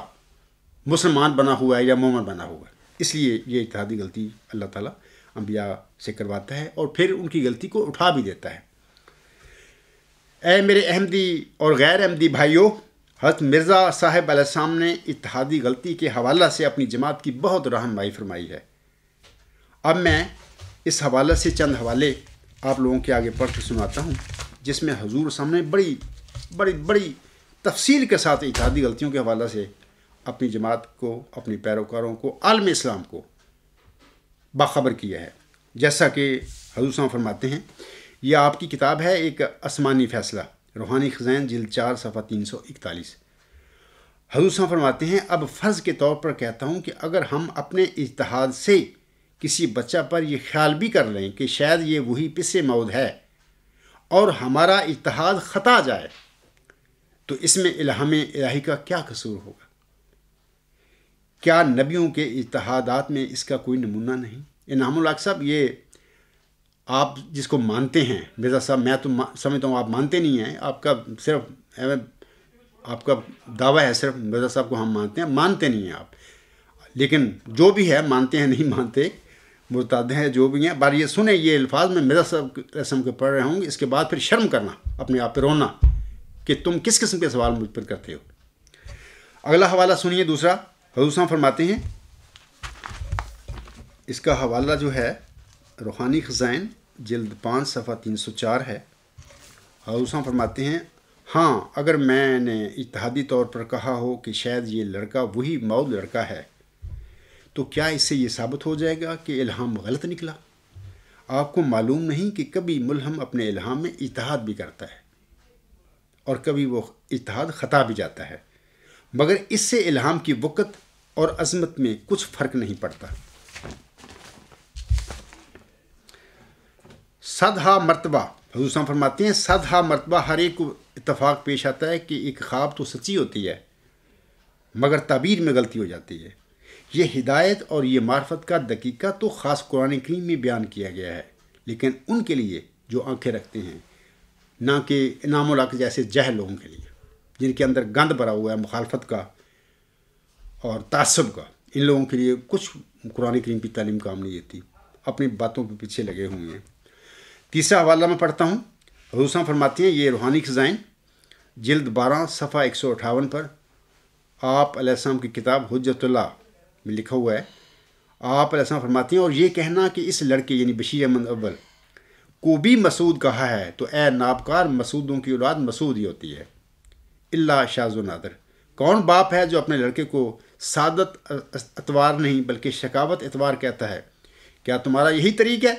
مسلمان بنا ہوا ہے یا مومن بنا ہوا ہے۔ اس لیے یہ اجتہادی غلطی اللہ تعالیٰ انبیاء سے کرواتا ہے اور پھر ان کی غلطی کو اٹھا بھی دیتا ہے۔ اے میرے احمدی اور غیر احمدی بھائیوں، حضرت مرزا صاحب علیہ السلام نے اتحادی غلطی کے حوالہ سے اپنی جماعت کی بہت رہنمائی فرمائی ہے۔ اب میں اس حوالے سے چند حوالے آپ لوگوں کے آگے پڑھ کے سناتا ہوں، جس میں حضور سامنے بڑی تفصیل کے ساتھ اتحادی غلطیوں کے حوالے سے اپنی جماعت کو، اپنی پیروکاروں کو، عالم اسلام کو باخبر کیا ہے۔ جیسا کہ حضور صاحب فرماتے ہیں، یہ آپ کی کتاب ہے ایک آسمانی فیصلہ، روحانی خزائن جلد 4 صفحہ 341۔ حضور صاحب فرماتے ہیں، اب فرض کے طور پر کہتا ہوں کہ اگر ہم اپنے اجتہاد سے کسی بچہ پر یہ خیال بھی کر لیں کہ شاید یہ وہی پس موعود ہے اور ہمارا اجتہاد خطا جائے، تو اس میں الہام الہی کا کیا قصور ہوگا؟ کیا نبیوں کے اجتہادات میں اس کا کوئی نمونہ نہیں؟ انعام الحق صاحب، یہ آپ جس کو مانتے ہیں مرزا صاحب، میں تو سمجھتا ہوں آپ مانتے نہیں ہیں، آپ کا صرف آپ کا دعویٰ ہے صرف مرزا صاحب کو ہم مانتے ہیں، مانتے نہیں ہیں آپ، لیکن جو بھی ہے مانتے ہیں نہیں مانتے، مرتد ہیں جو بھی ہیں، بار یہ سنیں یہ الفاظ میں مرزا صاحب کی رسم کے پڑھ رہا ہوں، اس کے بعد پھر شرم کرنا، اپنے آپ پہ رونا کہ تم کس قسم کے سوال مجھ پر کرتے ہو۔ اگلا حوالہ سنیے دوسرا، حضور صاحب فرماتے ہیں، اس کا حوالہ جو ہے روحانی خزائن جلد 5 صفحہ 304 ہے۔ حضور صاحب فرماتے ہیں، ہاں اگر میں نے اجتہادی طور پر کہا ہو کہ شاید یہ لڑکا وہی موعود لڑکا ہے، تو کیا اس سے یہ ثابت ہو جائے گا کہ الہام غلط نکلا؟ آپ کو معلوم نہیں کہ کبھی ملہم اپنے الہام میں اجتہاد بھی کرتا ہے اور کبھی وہ اجتہاد خطا بھی جاتا ہے، مگر اس سے الہام کی وقت اور عظمت میں کچھ فرق نہیں پڑتا۔ 100 مرتبہ حضور صاحب فرماتے ہیں، 100 مرتبہ ہر ایک کو اتفاق پیش آتا ہے کہ ایک خواب تو سچی ہوتی ہے مگر تعبیر میں غلطی ہو جاتی ہے۔ یہ ہدایت اور یہ معرفت کا دقیقہ تو خاص قرآن کریم میں بیان کیا گیا ہے، لیکن ان کے لیے جو آنکھیں رکھتے ہیں، نہ کہ انعام الحق جیسے جاہل لوگوں کے لیے جن کے اندر گند بھرا ہوا ہے مخالفت کا اور تعصب کا، ان لوگوں کے لیے کچھ قرآن کریم کی تعلیم کام نہیں دیتی۔ اپنی باتوں کے پیچھے لگے ہوئے ہیں۔ تیسرا حوالہ میں پڑھتا ہوں۔ حضور صاحب فرماتے ہیں، یہ روحانی خزائن جلد 12 صفحہ 158 پر آپ علیہ السلام کی کتاب حجت اللہ میں لکھا ہوا ہے۔ آپ علیہ السلام فرماتے ہیں، اور یہ کہنا کہ اس لڑکے یعنی بشیر احمد اول کو بھی مسعود کہا ہے تو اے نابکار، مسعودوں کی اولاد مسعود ہی ہوتی ہے، اللہ شاذ و نادر۔ کون باپ ہے جو اپنے لڑکے کو سعادت اتوار نہیں بلکہ شقاوت اتوار کہتا ہے؟ کیا تمہارا یہی طریق ہے؟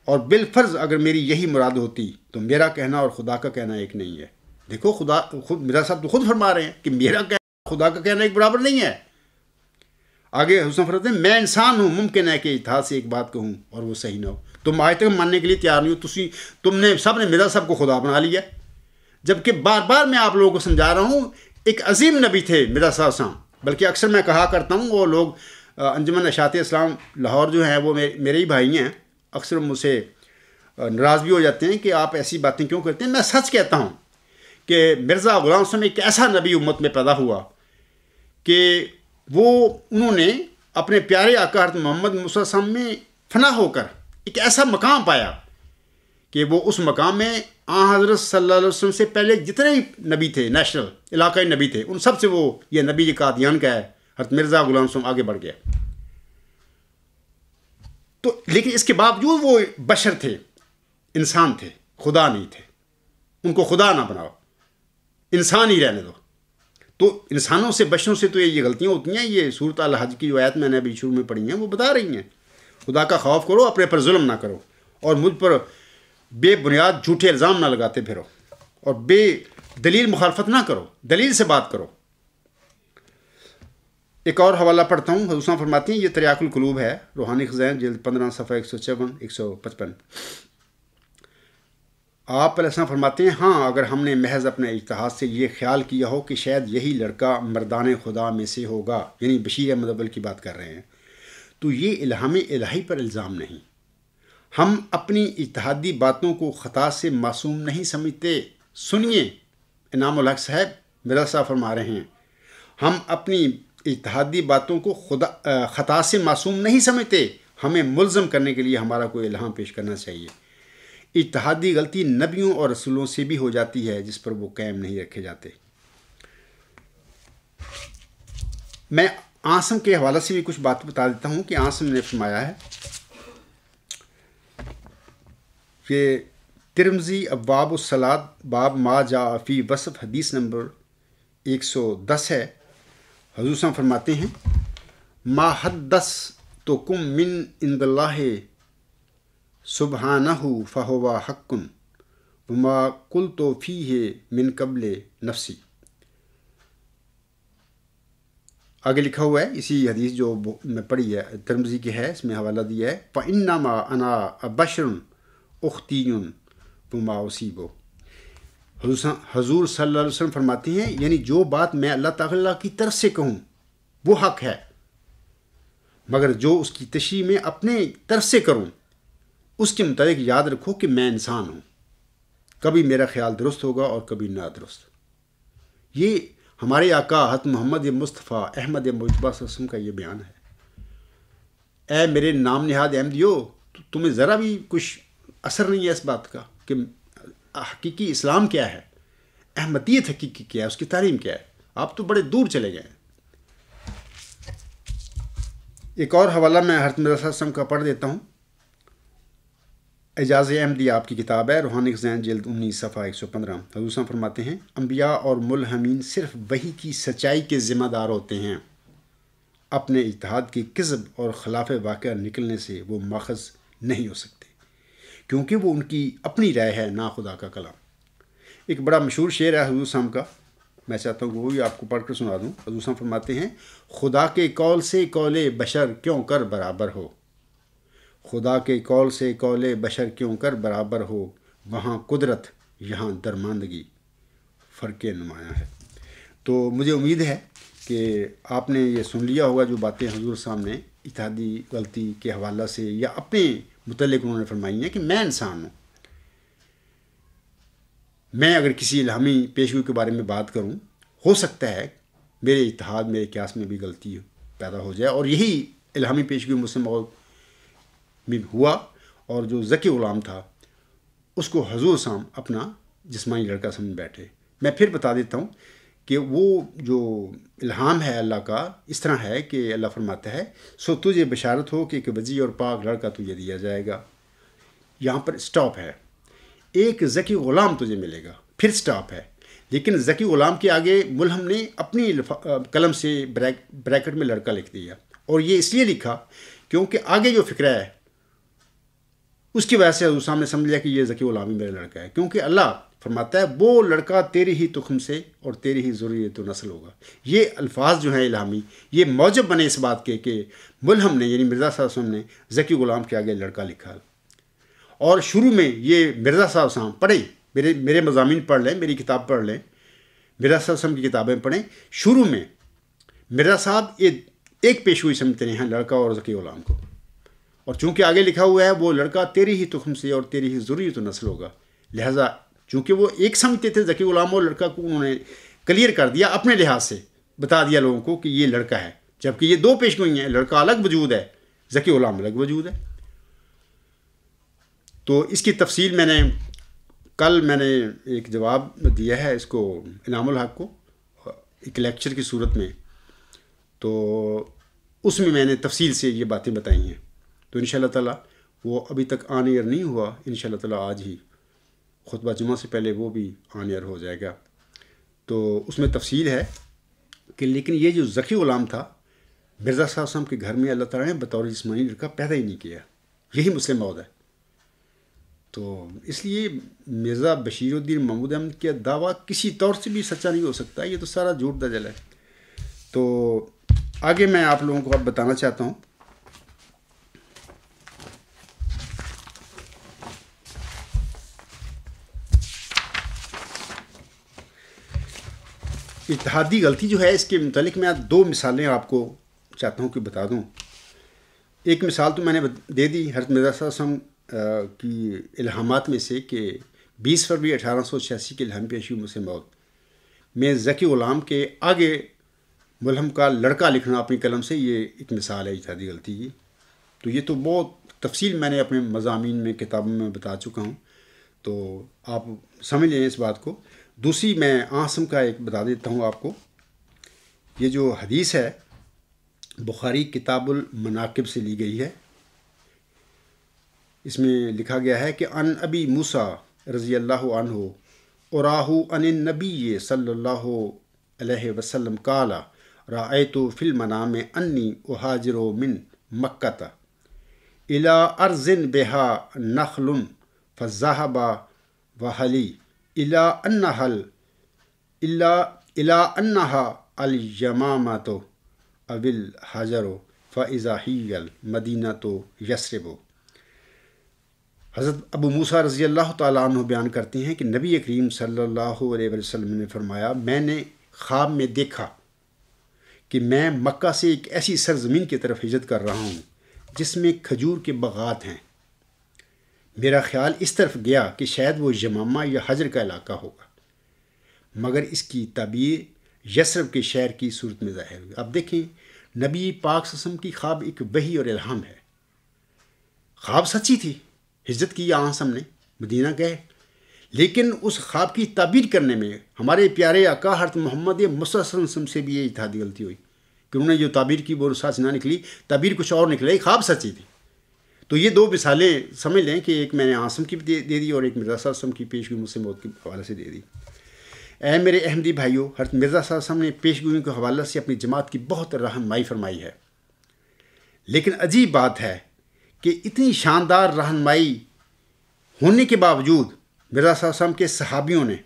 اور بالفرض اگر میری یہی مراد ہوتی تو میرا کہنا اور خدا کا کہنا ایک نہیں ہے۔ دیکھو خود میرا صاحب تو خود فرما رہے ہیں کہ میرا کہنا خدا کا کہنا ایک برابر نہیں ہے۔ آگے حسن فرماتے ہیں، میں انسان ہوں، ممکن ہے کہ اتحاد سے ایک بات کہوں اور وہ صحیح نہ ہو۔ تم آج تک ماننے کے لیے تیار نہیں ہو، تم نے سب نے مرزا صاحب کو خدا بنا لیا، جبکہ بار بار میں آپ لوگوں کو سمجھا رہا ہوں ایک عظیم نبی تھے مرزا صاحب۔ بلکہ اکثر میں کہا کرتا ہوں، وہ لوگ انجمن اشاعت اسلام لاہور جو ہیں وہ میرے ہی بھائی ہیں، اکثر مجھ سے ناراض بھی ہو جاتے ہیں کہ آپ ایسی باتیں کیوں کرتے ہیں۔ میں سچ کہتا ہوں کہ مرزا غلام حسن ایک ایسا نبی امت میں پیدا ہوا کہ انہوں نے اپنے پیارے آقا حضرت محمد صلی اللہ علیہ وسلم میں فنا ہو کر ایک ایسا مقام پایا کہ وہ اس مقام میں حضرت صلی اللہ علیہ وسلم سے پہلے جتنے نبی تھے، نیشنل علاقائی نبی تھے، ان سب سے وہ یہ نبی قادیان کا ہے حضرت مرزا غلام حسن آگے بڑھ گیا۔ تو لیکن اس کے باوجود وہ بشر تھے، انسان تھے، خدا نہیں تھے۔ ان کو خدا نہ بناؤ، انسان ہی رہنے دو۔ تو انسانوں سے بشروں سے تو یہ غلطیاں ہوتی ہیں۔ یہ صورت الحج کی جو آیت میں نے ابھی شروع میں پڑھی ہیں وہ بتا رہی ہیں، خدا کا خوف کرو، اپنے پر ظلم نہ کرو، اور مجھ پر بے بنیاد جھوٹے الزام نہ لگاتے پھرو، اور بے دلیل مخالفت نہ کرو، دلیل سے بات کرو۔ ایک اور حوالہ پڑھتا ہوں۔ حضور صاحب فرماتے ہیں، یہ تریاق القلوب ہے، روحانی خزائن جلد 15 صفحہ 154 155۔ آپ علیہ السلام فرماتے ہیں، ہاں اگر ہم نے محض اپنے اجتہاد سے یہ خیال کیا ہو کہ شاید یہی لڑکا مردان خدا میں سے ہوگا، یعنی بشیر احمد اول کی بات کر رہے ہیں، تو یہ الہام الہی پر الزام نہیں۔ ہم اپنی اجتہادی باتوں کو خطا سے معصوم نہیں سمجھتے۔ سنیے، انعام الحق صاحب مرزا صاحب فرما رہے ہیں، ہم اپنی اجتہادی باتوں کو خطا سے معصوم نہیں سمجھتے۔ ہمیں ملزم کرنے کے لیے ہمارا کوئی الہام پیش کرنا چاہیے۔ اجتہادی غلطی نبیوں اور رسولوں سے بھی ہو جاتی ہے جس پر وہ قائم نہیں رکھے جاتے۔ میں عاصم کے حوالے سے بھی کچھ بات بتا دیتا ہوں کہ عاصم نے فرمایا ہے کہ ترمذی ابواب الصلاۃ باب ما جاء فی وصف حدیث نمبر 110 ہے۔ حضور صاحب فرماتے ہیں، ما حدثتکم من عند اللہ سبحانہ فہو حق وما قلت فیہ من قبل نفسی۔ آگے لکھا ہوا ہے، اسی حدیث جو میں پڑھی ہے ترمذی کی ہے، اس میں حوالہ دیا ہے، فَإِنَّمَا أَنَا بَشْرٌ أُخْطِئُ وَمَا أُصِيبُ۔ حضور صلی اللہ علیہ وسلم فرماتے ہیں، یعنی جو بات میں اللہ تعالیٰ کی طرف سے کہوں وہ حق ہے، مگر جو اس کی تشریح میں اپنے طرف سے کروں اس کے متعلق یاد رکھو کہ میں انسان ہوں، کبھی میرا خیال درست ہوگا اور کبھی نادرست۔ یہ ہمارے آقا حضرت محمد مصطفیٰ احمد مجتبیٰ صلی اللہ علیہ وسلم کا یہ بیان ہے۔ اے میرے نام نہاد احمدیو، تمہیں ذرا بھی کچھ اثر نہیں ہے اس بات کا کہ حقیقی اسلام کیا ہے، احمدیت حقیقی کیا ہے، اس کی تعلیم کیا ہے؟ آپ تو بڑے دور چلے گئے ہیں۔ ایک اور حوالہ میں حضرت مرزا صلی اللہ علیہ وسلم کا پڑھ دیتا ہوں۔ اعجاز احمدی آپ کی کتاب ہے، روحانی خزائن جلد 19 صفحہ 115۔ حضور صاحب فرماتے ہیں، انبیاء اور ملہمین صرف وحی کی سچائی کے ذمہ دار ہوتے ہیں، اپنے اجتہاد کی کذب اور خلاف واقعہ نکلنے سے وہ ماخذ نہیں ہو سکتے، کیونکہ وہ ان کی اپنی رائے ہے، نہ خدا کا کلام۔ ایک بڑا مشہور شعر ہے حضور صاحب کا، میں چاہتا ہوں کہ وہ بھی آپ کو پڑھ کر سنا دوں۔ حضور صاحب فرماتے ہیں، خدا کے قول سے قول بشر کیوں کر برابر ہو، خدا کے قول سے قول بشر کیوں کر برابر ہو، وہاں قدرت یہاں درماندگی فرق نمایاں ہے۔ تو مجھے امید ہے کہ آپ نے یہ سن لیا ہوگا جو باتیں حضور صاحب نے اتحادی غلطی کے حوالہ سے یا اپنے متعلق انہوں نے فرمائی ہیں کہ میں انسان ہوں، میں اگر کسی الہامی پیشگوئی کے بارے میں بات کروں، ہو سکتا ہے میرے اتحاد میرے قیاس میں بھی غلطی پیدا ہو جائے، اور یہی الہامی پیشگوئی مجھ سے میں ہوا، اور جو ذکی غلام تھا اس کو حضور سام اپنا جسمانی لڑکا سمجھ بیٹھے۔ میں پھر بتا دیتا ہوں کہ وہ جو الہام ہے اللہ کا اس طرح ہے کہ اللہ فرماتا ہے سو تجھے بشارت ہو کہ ایک وجیع اور پاک لڑکا تجھے دیا جائے گا۔ یہاں پر اسٹاپ ہے، ایک ذکی غلام تجھے ملے گا، پھر اسٹاپ ہے، لیکن ذکی غلام کے آگے ملہم نے اپنی قلم سے بریکٹ میں لڑکا لکھ دیا، اور یہ اس لیے لکھا کیونکہ آگے جو فکرہ ہے اس کی وجہ سے حضور صاحب نے سمجھ لیا کہ یہ ذکی غلام ہی میرا لڑکا ہے، کیونکہ اللہ فرماتا ہے وہ لڑکا تیری ہی تخم سے اور تیری ہی ذریت و نسل ہوگا۔ یہ الفاظ جو ہیں الہامی، یہ موجب بنے اس بات کے کہ ملہم نے یعنی مرزا صاحب صاحب نے ذکی غلام کے آگے لڑکا لکھا، اور شروع میں یہ مرزا صاحب صاحب پڑھیں، میرے مضامین پڑھ لیں، میری کتاب پڑھ لیں، مرزا صاحب صاحب کی کتابیں پڑھیں، شروع میں مرزا صاحب ایک پیشگوئی سمجھتے ہیں لڑکا اور ذکی غلام کو، اور چونکہ آگے لکھا ہوا ہے وہ لڑکا تیری ہی تخم سے اور تیری ہی ذریت و نسل ہوگا، لہٰذا چونکہ وہ ایک سمجھتے تھے ذکی غلام اور لڑکا کو، انہوں نے کلیئر کر دیا اپنے لحاظ سے، بتا دیا لوگوں کو کہ یہ لڑکا ہے، جبکہ یہ دو پیشگوئی ہیں، لڑکا الگ وجود ہے، ذکی غلام الگ وجود ہے۔ تو اس کی تفصیل کل میں نے ایک جواب دیا ہے اس کو انعام الحق کو ایک لیکچر کی صورت میں، تو اس میں نے تفصیل سے یہ باتیں بتائی ہیں، تو انشاءاللہ تعالی وہ ابھی تک آن ایئر نہیں ہوا، انشاءاللہ تعالی آج ہی خطبہ جمعہ سے پہلے وہ بھی آن ایئر ہو جائے گا۔ تو اس میں تفصیل ہے کہ لیکن یہ جو ذکی غلام تھا مرزا صاحب صاحب کے گھر میں اللہ تعالیٰ نے بطور جسمانی لڑکا پیدا ہی نہیں کیا، یہی مسلم موعود ہے۔ تو اس لیے مرزا بشیر الدین محمود احمد کا دعویٰ کسی طور سے بھی سچا نہیں ہو سکتا، یہ تو سارا جھوٹ دجل ہے۔ تو آگے میں آپ لوگوں کو اب بتانا چاہتا ہوں اتحادی غلطی جو ہے، اس کے متعلق میں دو مثالیں آپ کو چاہتا ہوں کہ بتا دوں۔ ایک مثال تو میں نے دے دی حضرت مرزا صاحب صاحب کی الہامات میں سے کہ 20 فروری 1886 کے الہام پیشی مسلم موعود میں ذکی غلام کے آگے ملہم کا لڑکا لکھنا اپنی قلم سے، یہ ایک مثال ہے اتحادی غلطی کی۔ تو یہ تو بہت تفصیل میں نے اپنے مضامین میں کتابوں میں بتا چکا ہوں، تو آپ سمجھ لیں اس بات کو۔ دوسری میں آسم کا ایک بتا دیتا ہوں آپ کو، یہ جو حدیث ہے بخاری کتاب المناقب سے لی گئی ہے، اس میں لکھا گیا ہے کہ ان ابی موسیٰ رضی اللہ عنہ اراہ ان النبی صلی اللہ علیہ وسلم قال رأیت فی المنام انی اہاجر من مکۃ الی ارض بها نخل فذهب وحلی الی انہا الیمامۃ او الحجر فاذا ہی المدینۃ یثرب۔ حضرت ابو موسیٰ رضی اللہ تعالیٰ عنہ بیان کرتے ہیں کہ نبی کریم صلی اللہ علیہ وسلم نے فرمایا، میں نے خواب میں دیکھا کہ میں مکہ سے ایک ایسی سرزمین کی طرف ہجرت کر رہا ہوں جس میں کھجور کے باغات ہیں۔ میرا خیال اس طرف گیا کہ شاید وہ یمامہ یا حجر کا علاقہ ہوگا، مگر اس کی تعبیر یثرب کے شہر کی صورت میں ظاہر ہوئی۔ اب دیکھیں، نبی پاک صلی اللہ علیہ وسلم کی خواب ایک وحی اور الہام ہے، خواب سچی تھی، ہجرت کی آن ہم نے مدینہ گئے، لیکن اس خواب کی تعبیر کرنے میں ہمارے پیارے آقا حضرت محمد مصطفیٰ صلی اللہ علیہ وسلم سے بھی یہ اتحادی غلطی ہوئی کہ انہوں نے جو تعبیر کی وہ ساتھ نہ نکلی، تعبیر کچھ اور نکلی، خواب سچی تھی۔ تو یہ دو مثالیں سمجھ لیں کہ ایک میں نے عاصم کی دے دی اور ایک مرزا صاحب وسلم کی پیشگوئی مسلم موعود کے حوالے سے دے دی۔ اے میرے احمدی بھائیوں، حضرت مرزا صاحب وسلم نے پیشگوئیوں کے حوالے سے اپنی جماعت کی بہت رہنمائی فرمائی ہے، لیکن عجیب بات ہے کہ اتنی شاندار رہنمائی ہونے کے باوجود مرزا صاحب وسلم کے صحابیوں نے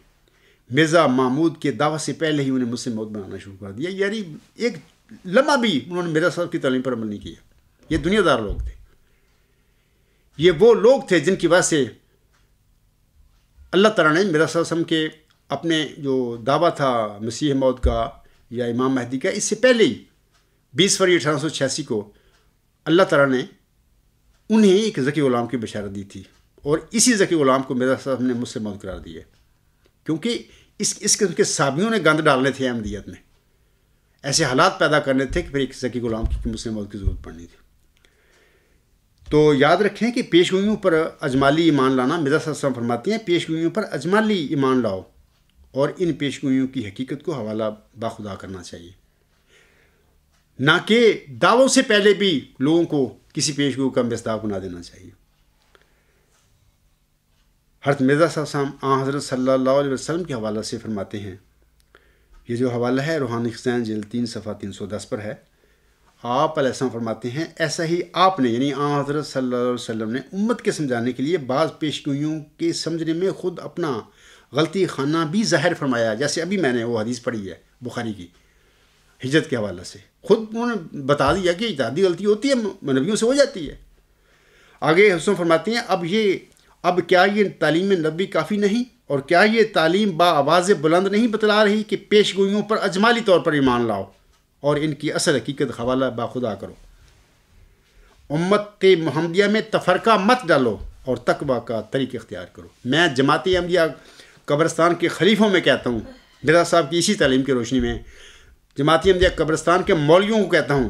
مرزا محمود کے دعوت سے پہلے ہی انہیں مسلم موعود بنانا شروع کر دیا، یعنی ایک لمحہ بھی انہوں نے مرزا صاحب کی تعلیم پر عمل نہیں کیا۔ یہ دنیا دار لوگ تھے، یہ وہ لوگ تھے جن کی وجہ سے اللہ تعالیٰ نے مرزا صاحب وسلم کے اپنے جو دعویٰ تھا مسیح موعود کا یا امام مہدی کا، اس سے پہلے ہی 20 فروری 1886 کو اللہ تعالیٰ نے انہیں ایک ذکی غلام کی بشارت دی تھی، اور اسی ذکی غلام کو مرزا صاحب نے مسلم موعود قرار دیا، کیونکہ اس قسم کے صحابیوں نے گند ڈالنے تھے احمدیت میں، ایسے حالات پیدا کرنے تھے کہ پھر ایک ذکی غلام کی مسلم موعود کی ضرورت پڑنی تھی۔ تو یاد رکھیں کہ پیشگوئیوں پر اجمالی ایمان لانا، مرزا صاحب وسلم فرماتے ہیں پیشگوئیوں پر اجمالی ایمان لاؤ اور ان پیشگوئیوں کی حقیقت کو حوالہ باخدا کرنا چاہیے، نہ کہ دعووں سے پہلے بھی لوگوں کو کسی پیشگوئی کا مصداق بنا دینا چاہیے۔ حضرت مرزا صاحب وسلم حضرت صلی اللہ علیہ وسلم کے حوالہ سے فرماتے ہیں، یہ جو حوالہ ہے روحانی خزائن جلد 3 صفحہ 310 پر ہے، آپ علیہ السلام فرماتے ہیں ایسا ہی آپ نے یعنی حضرت صلی اللہ علیہ وسلم نے امت کے سمجھانے کے لیے بعض پیشگوئیوں کے سمجھنے میں خود اپنا غلطی خانہ بھی ظاہر فرمایا، جیسے ابھی میں نے وہ حدیث پڑھی ہے بخاری کی ہجرت کے حوالے سے، خود انہوں نے بتا دیا کہ اجتہادی غلطی ہوتی ہے، نبیوں سے ہو جاتی ہے۔ آگے حسن فرماتے ہیں اب کیا یہ تعلیم نبی کافی نہیں، اور کیا یہ تعلیم با آواز بلند نہیں بتلا رہی کہ پیشگوئیوں پر اجمالی طور پر ایمان لاؤ اور ان کی اصل حقیقت حوالہ باخدا کرو، امت محمدیہ میں تفرقہ مت ڈالو اور تقویٰ کا طریق اختیار کرو۔ میں جماعت احمدیہ قبرستان کے خلیفوں میں کہتا ہوں، مرزا صاحب کی اسی تعلیم کی روشنی میں جماعت احمدیہ قبرستان کے مولویوں کو کہتا ہوں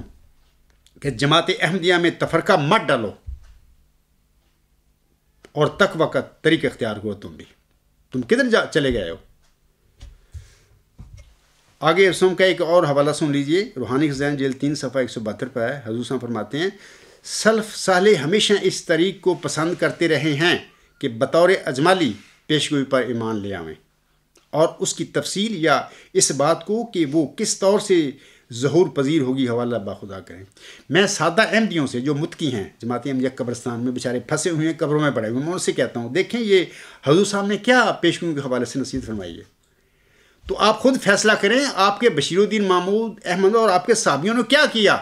کہ جماعت احمدیہ میں تفرقہ مت ڈالو اور تقویٰ کا طریق اختیار کرو، تم کدھر چلے گئے ہو۔ آگے رسوم کا ایک اور حوالہ سن لیجئے، روحانی خزائن جلد 3 صفحہ 172 پر ہے۔ حضور صاحب فرماتے ہیں سلف صالح ہمیشہ اس طریق کو پسند کرتے رہے ہیں کہ بطور اجمالی پیشگوئی پر ایمان لے آویں اور اس کی تفصیل یا اس بات کو کہ وہ کس طور سے ظہور پذیر ہوگی حوالہ باخدا کریں۔ میں سادہ احمدیوں سے جو متقی ہیں جماعت احمدیہ قبرستان میں بیچارے پھنسے ہوئے ہیں، قبروں میں پڑے ہوئے ہیں، میں ان سے کہتا ہوں دیکھیں یہ حضور صاحب نے کیا پیشگوئیوں کے حوالے سے نصیحت فرمائی ہے، تو آپ خود فیصلہ کریں آپ کے بشیر الدین محمود احمد اور آپ کے صحابیوں نے کیا کیا۔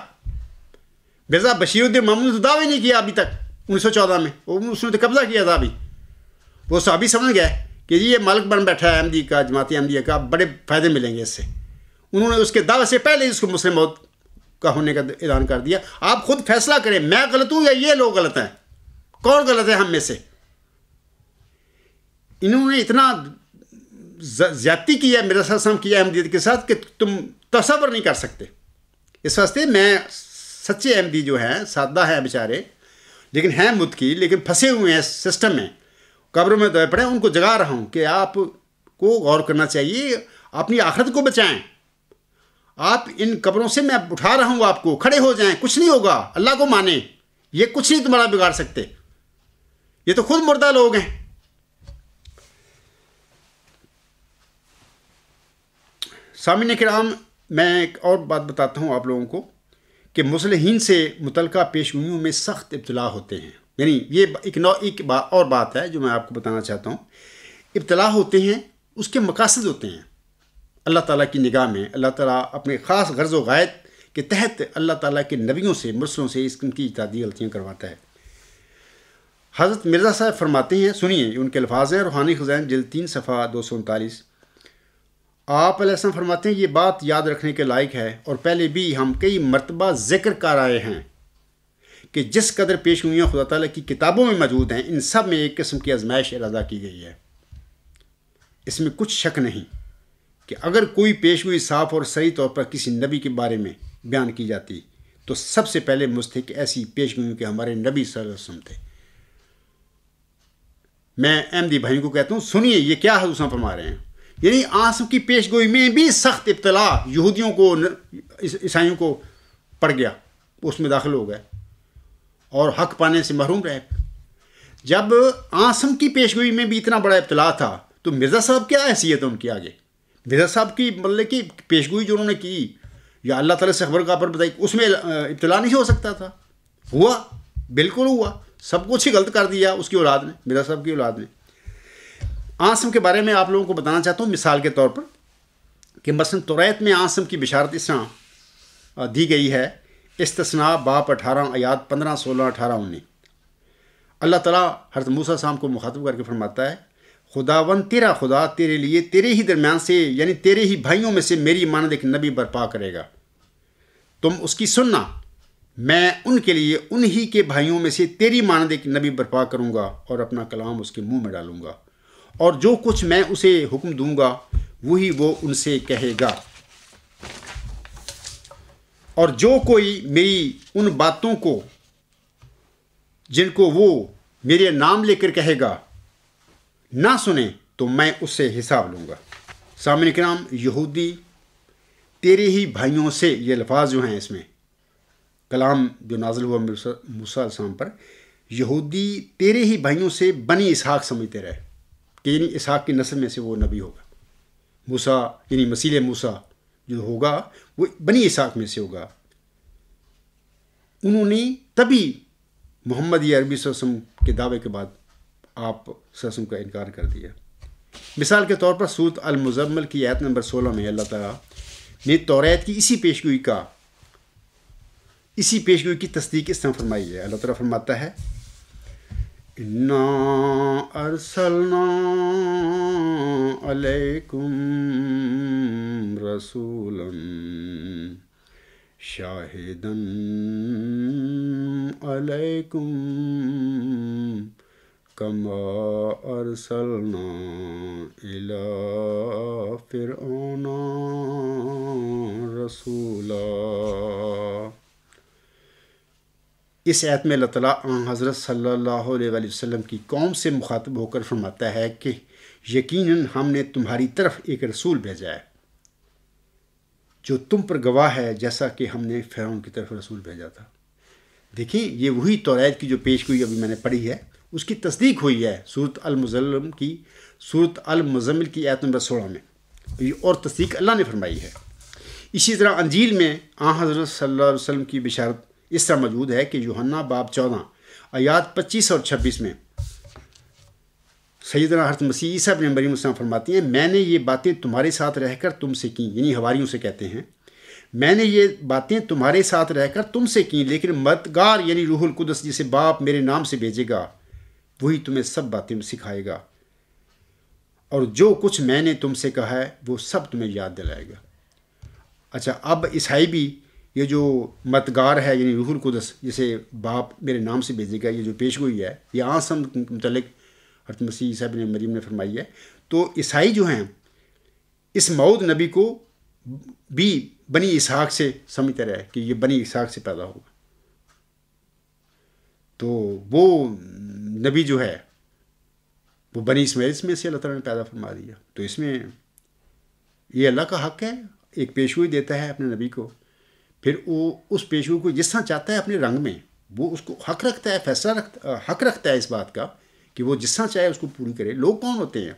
مرزا بشیر الدین محمود نے تو دعوی نہیں کیا ابھی تک 1914 میں، اس نے تو قبضہ کیا تھا، ابھی وہ صحابی سمجھ گئے کہ یہ ملک بن بیٹھا ہے احمدی کا، جماعت احمدیہ کا، بڑے فائدے ملیں گے اس سے، انہوں نے اس کے دعوے سے پہلے اس کو مسلم موت کا ہونے کا اعلان کر دیا۔ آپ خود فیصلہ کریں میں غلط ہوں یا یہ لوگ غلط ہیں، کون غلط ہے ہم میں سے۔ انہوں نے اتنا زیادتی کی ہے مرزا صاحب وسلم کی احمدیت کے ساتھ کہ تم تصور نہیں کر سکتے۔ اس واسطے میں سچے احمدی جو ہیں سادہ ہیں بیچارے لیکن ہیں متقی لیکن پھنسے ہوئے ہیں سسٹم میں، قبروں میں دوئے پڑے، ان کو جگا رہا ہوں کہ آپ کو غور کرنا چاہیے، اپنی آخرت کو بچائیں۔ آپ ان قبروں سے میں اٹھا رہا ہوں آپ کو، کھڑے ہو جائیں، کچھ نہیں ہوگا، اللہ کو مانیں، یہ کچھ نہیں تمہارا بگاڑ سکتے، یہ تو خود مردہ لوگ ہیں۔ سامعین کرام، میں ایک اور بات بتاتا ہوں آپ لوگوں کو کہ مصلحین سے متعلقہ پیشگوئیوں میں سخت ابتلا ہوتے ہیں، یعنی یہ ایک اور بات ہے جو میں آپ کو بتانا چاہتا ہوں۔ ابتلا ہوتے ہیں، اس کے مقاصد ہوتے ہیں اللہ تعالیٰ کی نگاہ میں، اللہ تعالیٰ اپنے خاص غرض و غایت کے تحت اللہ تعالیٰ کے نبیوں سے مرسلوں سے اس کی اجتہادی غلطیاں کرواتا ہے۔ حضرت مرزا صاحب فرماتے ہیں، سنیے ان کے الفاظ ہیں، روحانی خزائن جلد 3 صفحہ 239، آپ علیہ السلام فرماتے ہیں یہ بات یاد رکھنے کے لائق ہے اور پہلے بھی ہم کئی مرتبہ ذکر کر آئے ہیں کہ جس قدر پیشگوئیاں خدا تعالیٰ کی کتابوں میں موجود ہیں ان سب میں ایک قسم کی آزمائش ارادہ کی گئی ہے۔ اس میں کچھ شک نہیں کہ اگر کوئی پیشگوئی صاف اور صحیح طور پر کسی نبی کے بارے میں بیان کی جاتی تو سب سے پہلے مستحق ایسی پیشگوئیوں کے ہمارے نبی صلی اللہ علیہ وسلم تھے۔ میں احمدی بھائیوں کو کہتا ہوں سنیے یہ کیا حضور صاحب فرما رہے ہیں، یعنی آسم کی پیشگوئی میں بھی سخت ابتلا یہودیوں کو عیسائیوں کو پڑ گیا، اس میں داخل ہو گئے اور حق پانے سے محروم رہے۔ جب آسم کی پیشگوئی میں بھی اتنا بڑا ابتلا تھا تو مرزا صاحب کیا حیثیت ہے ان کی آگے؟ مرزا صاحب کی مطلب کہ پیشگوئی جو انہوں نے کی یا اللہ تعالیٰ سے خبر پر بتائی اس میں ابتلا نہیں ہو سکتا تھا؟ ہوا، بالکل ہوا، سب کچھ ہی غلط کر دیا اس کی اولاد نے، مرزا صاحب کی اولاد نے۔ آسم کے بارے میں آپ لوگوں کو بتانا چاہتا ہوں مثال کے طور پر کہ مثلا توریت میں آسم کی بشارت اس طرح دی گئی ہے، استثناء باب 18 آیات 15، 16، 18، 19۔ اللہ تعالیٰ حضرت موسیٰ صاحب کو مخاطب کر کے فرماتا ہے خداوند تیرا خدا تیرے لیے تیرے ہی درمیان سے یعنی تیرے ہی بھائیوں میں سے میری مانند ایک نبی برپا کرے گا، تم اس کی سننا، میں ان کے لیے انہی کے بھائیوں میں سے تیری مانند ایک نبی برپا کروں گا اور اپنا کلام اس کے منہ میں ڈالوں گا، اور جو کچھ میں اسے حکم دوں گا وہی وہ ان سے کہے گا، اور جو کوئی میری ان باتوں کو جن کو وہ میرے نام لے کر کہے گا نہ سنیں تو میں اس سے حساب لوں گا۔ سامعین کرام، یہودی تیرے ہی بھائیوں سے، یہ الفاظ جو ہیں اس میں کلام جو نازل ہوا موسیٰ علیہ السلام پر، یہودی تیرے ہی بھائیوں سے بنی اسحاق سمجھتے رہے کہ یعنی اسحاق کی نسل میں سے وہ نبی ہوگا۔ موسیٰ یعنی مسیح موسیٰ جو ہوگا وہ بنی اسحاق میں سے ہوگا۔ انہوں نے تبھی محمد عربی صلی اللہ علیہ وسلم کے دعوے کے بعد آپ صلی اللہ علیہ وسلم کا انکار کر دیا۔ مثال کے طور پر سورۃ المزمل کی آیت نمبر 16 میں اللہ تعالیٰ نے توریت کی اسی پیشگوئی کی تصدیق اس طرح فرمائی ہے۔ اللہ تعالیٰ فرماتا ہے اِنَّا أَرْسَلْنَا عَلَيْكُمْ رَسُولًا شَاهِدًا عَلَيْكُمْ كَمَا أَرْسَلْنَا إِلَى فِرْعَوْنَ رَسُولًا۔ اس آیت میں اللہ تعالیٰ حضرت صلی اللہ علیہ وآلہ وسلم کی قوم سے مخاطب ہو کر فرماتا ہے کہ یقیناً ہم نے تمہاری طرف ایک رسول بھیجا ہے جو تم پر گواہ ہے، جیسا کہ ہم نے فرعون کی طرف رسول بھیجا تھا۔ دیکھیں، یہ وہی توریت کی جو پیشگوئی ابھی میں نے پڑھی ہے اس کی تصدیق ہوئی ہے سورۃ المزمل کی آیت نمبر 16 میں، اور تصدیق اللہ نے فرمائی ہے۔ اسی طرح انجیل میں حضرت صلی اللہ علیہ وسلم کی بشارت اس طرح موجود ہے کہ یوحنا باب 14 آیات 25 اور 26 میں سیدنا حضرت مسیح عیسیٰ ابن مریم السلام فرماتی ہیں، میں نے یہ باتیں تمہارے ساتھ رہ کر تم سے کیں، یعنی حواریوں سے کہتے ہیں، میں نے یہ باتیں تمہارے ساتھ رہ کر تم سے کیں، لیکن مددگار یعنی روح القدس جسے باپ میرے نام سے بھیجے گا وہی تمہیں سب باتیں سکھائے گا، اور جو کچھ میں نے تم سے کہا ہے وہ سب تمہیں یاد دلائے گا۔ اچھا، اب عیسائی بھی یہ جو مددگار ہے یعنی روح القدس جسے باپ میرے نام سے بھیجے گا، یہ جو پیشگوئی ہے یہ آسم متعلق حضرت مسیح عیسیٰ ابن مریم نے فرمائی ہے، تو عیسائی جو ہیں اس موعود نبی کو بھی بنی اسحاق سے سمجھتے رہے کہ یہ بنی اسحاق سے پیدا ہوگا، تو وہ نبی جو ہے وہ بنی اسماعیل میں سے اللہ تعالیٰ نے پیدا فرما دیا۔ تو اس میں یہ اللہ کا حق ہے، ایک پیشگوئی دیتا ہے اپنے نبی کو، پھر وہ اس پیشگوئی کو جس طرح چاہتا ہے اپنے رنگ میں، وہ اس کو حق رکھتا ہے، حق رکھتا ہے اس بات کا کہ وہ جس طرح چاہے اس کو پوری کرے۔ لوگ کون ہوتے ہیں؟